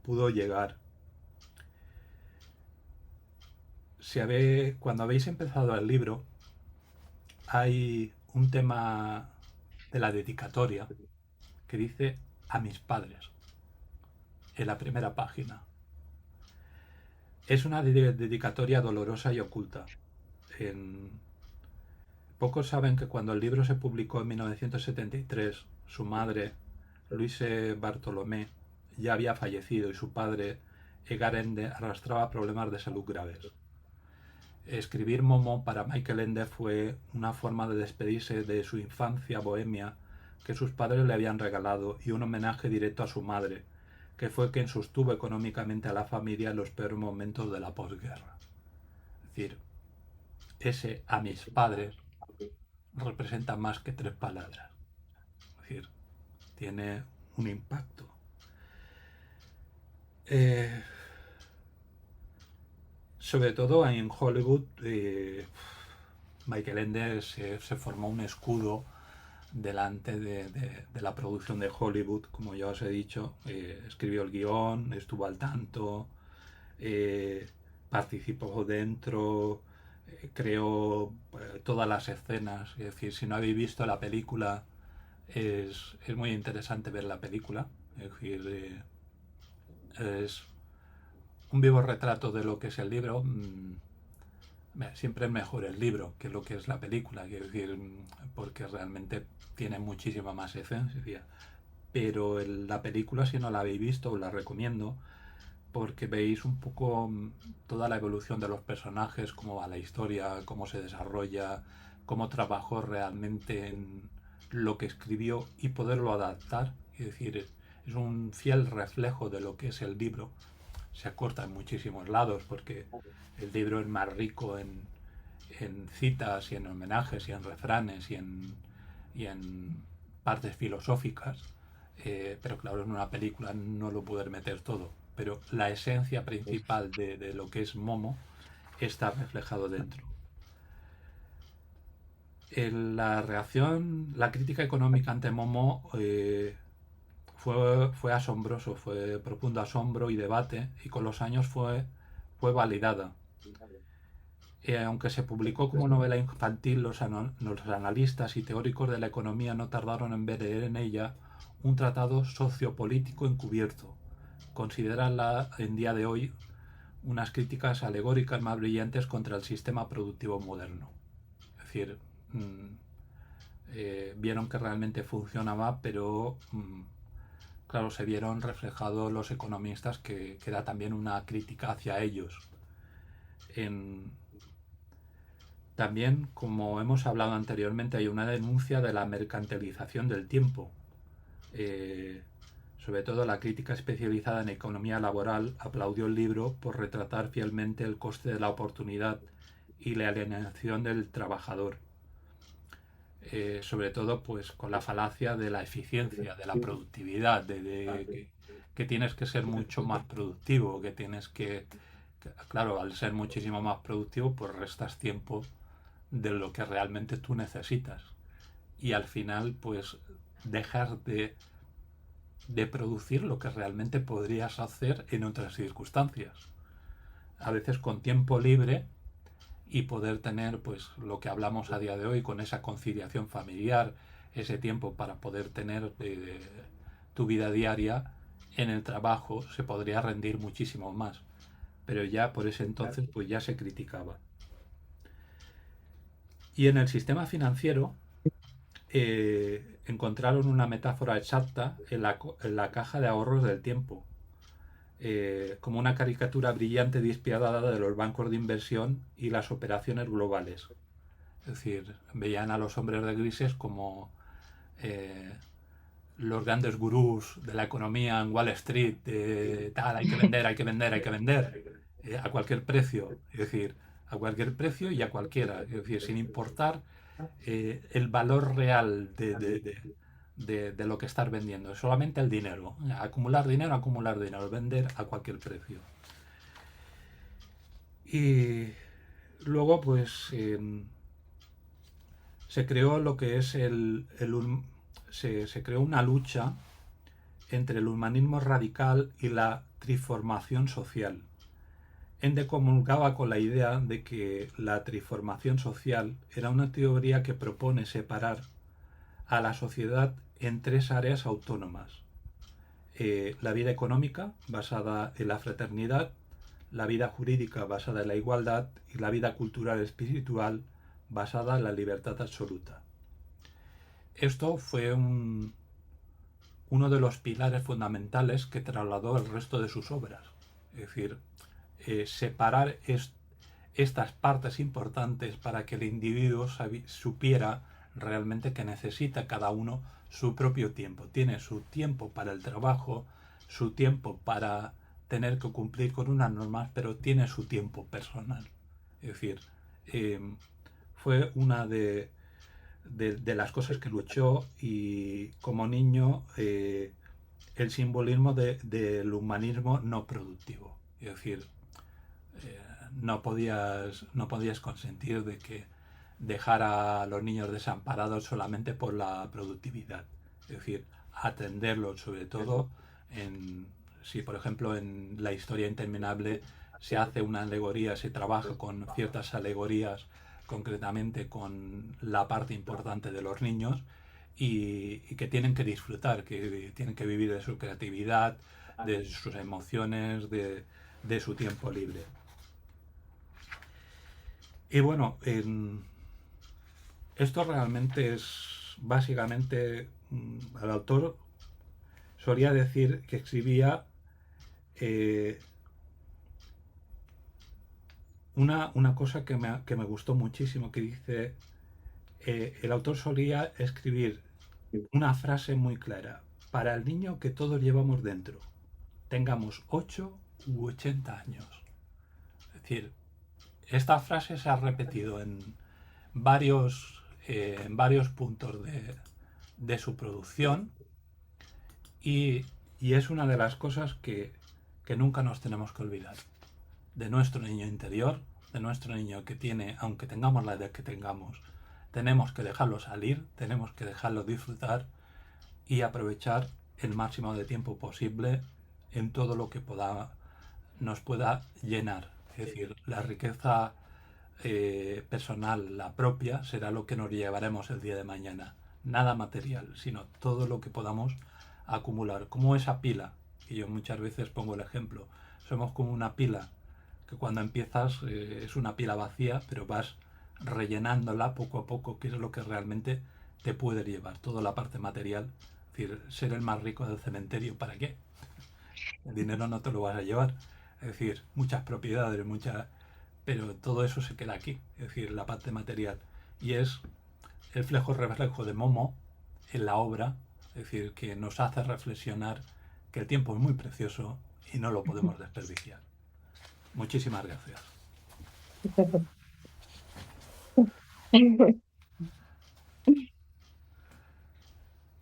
pudo llegar. Cuando habéis empezado el libro, hay un tema de la dedicatoria que dice a mis padres en la primera página. Es una dedicatoria dolorosa y oculta. Pocos saben que cuando el libro se publicó en 1973, su madre, Luise Bartolomé, ya había fallecido y su padre, Edgar Ende, arrastraba problemas de salud graves. Escribir Momo para Michael Ende fue una forma de despedirse de su infancia bohemia que sus padres le habían regalado y un homenaje directo a su madre, que fue quien sostuvo económicamente a la familia en los peores momentos de la posguerra. Es decir, ese a mis padres representa más que 3 palabras. Es decir, tiene un impacto. Sobre todo en Hollywood, Michael Ende se formó un escudo delante de la producción de Hollywood, como ya os he dicho. Escribió el guión, estuvo al tanto, participó dentro, creó todas las escenas. Es decir, si no habéis visto la película, es muy interesante ver la película. Es decir, es un vivo retrato de lo que es el libro. Siempre es mejor el libro que lo que es la película, quiero decir, porque realmente tiene muchísima más esencia. Pero la película, si no la habéis visto, os la recomiendo, porque veis un poco toda la evolución de los personajes, cómo va la historia, cómo se desarrolla, cómo trabajó realmente en lo que escribió y poderlo adaptar. Es decir, es un fiel reflejo de lo que es el libro. Se acorta en muchísimos lados porque el libro es más rico en en citas y en homenajes y en refranes y en partes filosóficas, pero claro, en una película no lo poder meter todo. Pero la esencia principal de lo que es Momo está reflejado dentro. La reacción, la crítica económica ante Momo fue asombroso, fue profundo asombro y debate, y con los años fue validada. Aunque se publicó como novela infantil, los analistas y teóricos de la economía no tardaron en ver en ella un tratado sociopolítico encubierto. Consideranla en día de hoy unas críticas alegóricas más brillantes contra el sistema productivo moderno. Es decir, vieron que realmente funcionaba, pero claro, se vieron reflejados los economistas que era también una crítica hacia ellos. También, como hemos hablado anteriormente, hay una denuncia de la mercantilización del tiempo. Sobre todo la crítica especializada en economía laboral aplaudió el libro por retratar fielmente el coste de la oportunidad y la alienación del trabajador. Sobre todo pues con la falacia de la eficiencia, de la productividad, que tienes que ser mucho más productivo, que tienes que, claro, al ser muchísimo más productivo, pues restas tiempo de lo que realmente tú necesitas. Y al final, pues, dejar de producir lo que realmente podrías hacer en otras circunstancias. A veces con tiempo libre y poder tener, pues, lo que hablamos a día de hoy, con esa conciliación familiar, ese tiempo para poder tener tu vida diaria en el trabajo, se podría rendir muchísimo más. Pero ya por ese entonces, pues ya se criticaba. Y en el sistema financiero encontraron una metáfora exacta en la caja de ahorros del tiempo, como una caricatura brillante y despiadada de los bancos de inversión y las operaciones globales. Es decir, veían a los hombres de grises como los grandes gurús de la economía en Wall Street, tal, hay que vender, hay que vender, hay que vender, a cualquier precio. Es decir, a cualquier precio y a cualquiera. Es decir, sin importar el valor real de lo que estás vendiendo. Es solamente el dinero. Acumular dinero, vender a cualquier precio. Y luego, pues, se creó lo que es se creó una lucha entre el humanismo radical y la transformación social. Ende comulgaba con la idea de que la transformación social era una teoría que propone separar a la sociedad en tres áreas autónomas. La vida económica, basada en la fraternidad, la vida jurídica, basada en la igualdad, y la vida cultural y espiritual, basada en la libertad absoluta. Esto fue uno de los pilares fundamentales que trasladó el resto de sus obras. Es decir, separar estas partes importantes para que el individuo supiera realmente que necesita cada uno su propio tiempo. Tiene su tiempo para el trabajo, su tiempo para tener que cumplir con unas normas, pero tiene su tiempo personal. Es decir, fue una de las cosas que luchó, y como niño el simbolismo del humanismo no productivo. Es decir, no podías consentir de que dejar a los niños desamparados solamente por la productividad. Es decir, atenderlos sobre todo si por ejemplo en la historia interminable se hace una alegoría, se trabaja con ciertas alegorías, concretamente con la parte importante de los niños, y que tienen que disfrutar, que tienen que vivir de su creatividad, de sus emociones, de su tiempo libre. Y bueno, esto realmente es básicamente, el autor solía decir que escribía una cosa que me gustó muchísimo, que dice, el autor solía escribir una frase muy clara: para el niño que todos llevamos dentro, tengamos 8 u 80 años. Es decir, esta frase se ha repetido en varios puntos de su producción y es una de las cosas que nunca nos tenemos que olvidar. De nuestro niño interior, de nuestro niño que tiene, aunque tengamos la edad que tengamos, tenemos que dejarlo salir, tenemos que dejarlo disfrutar y aprovechar el máximo de tiempo posible en todo lo que nos pueda llenar. Es decir, la riqueza personal, la propia, será lo que nos llevaremos el día de mañana. Nada material, sino todo lo que podamos acumular. Como esa pila, que yo muchas veces pongo el ejemplo. Somos como una pila, que cuando empiezas es una pila vacía, pero vas rellenándola poco a poco, que es lo que realmente te puede llevar. Toda la parte material. Es decir, ser el más rico del cementerio, ¿para qué? El dinero no te lo vas a llevar. Es decir, muchas propiedades, pero todo eso se queda aquí, es decir, la parte material. Y es el reflejo de Momo en la obra, es decir, que nos hace reflexionar que el tiempo es muy precioso y no lo podemos desperdiciar. Muchísimas gracias.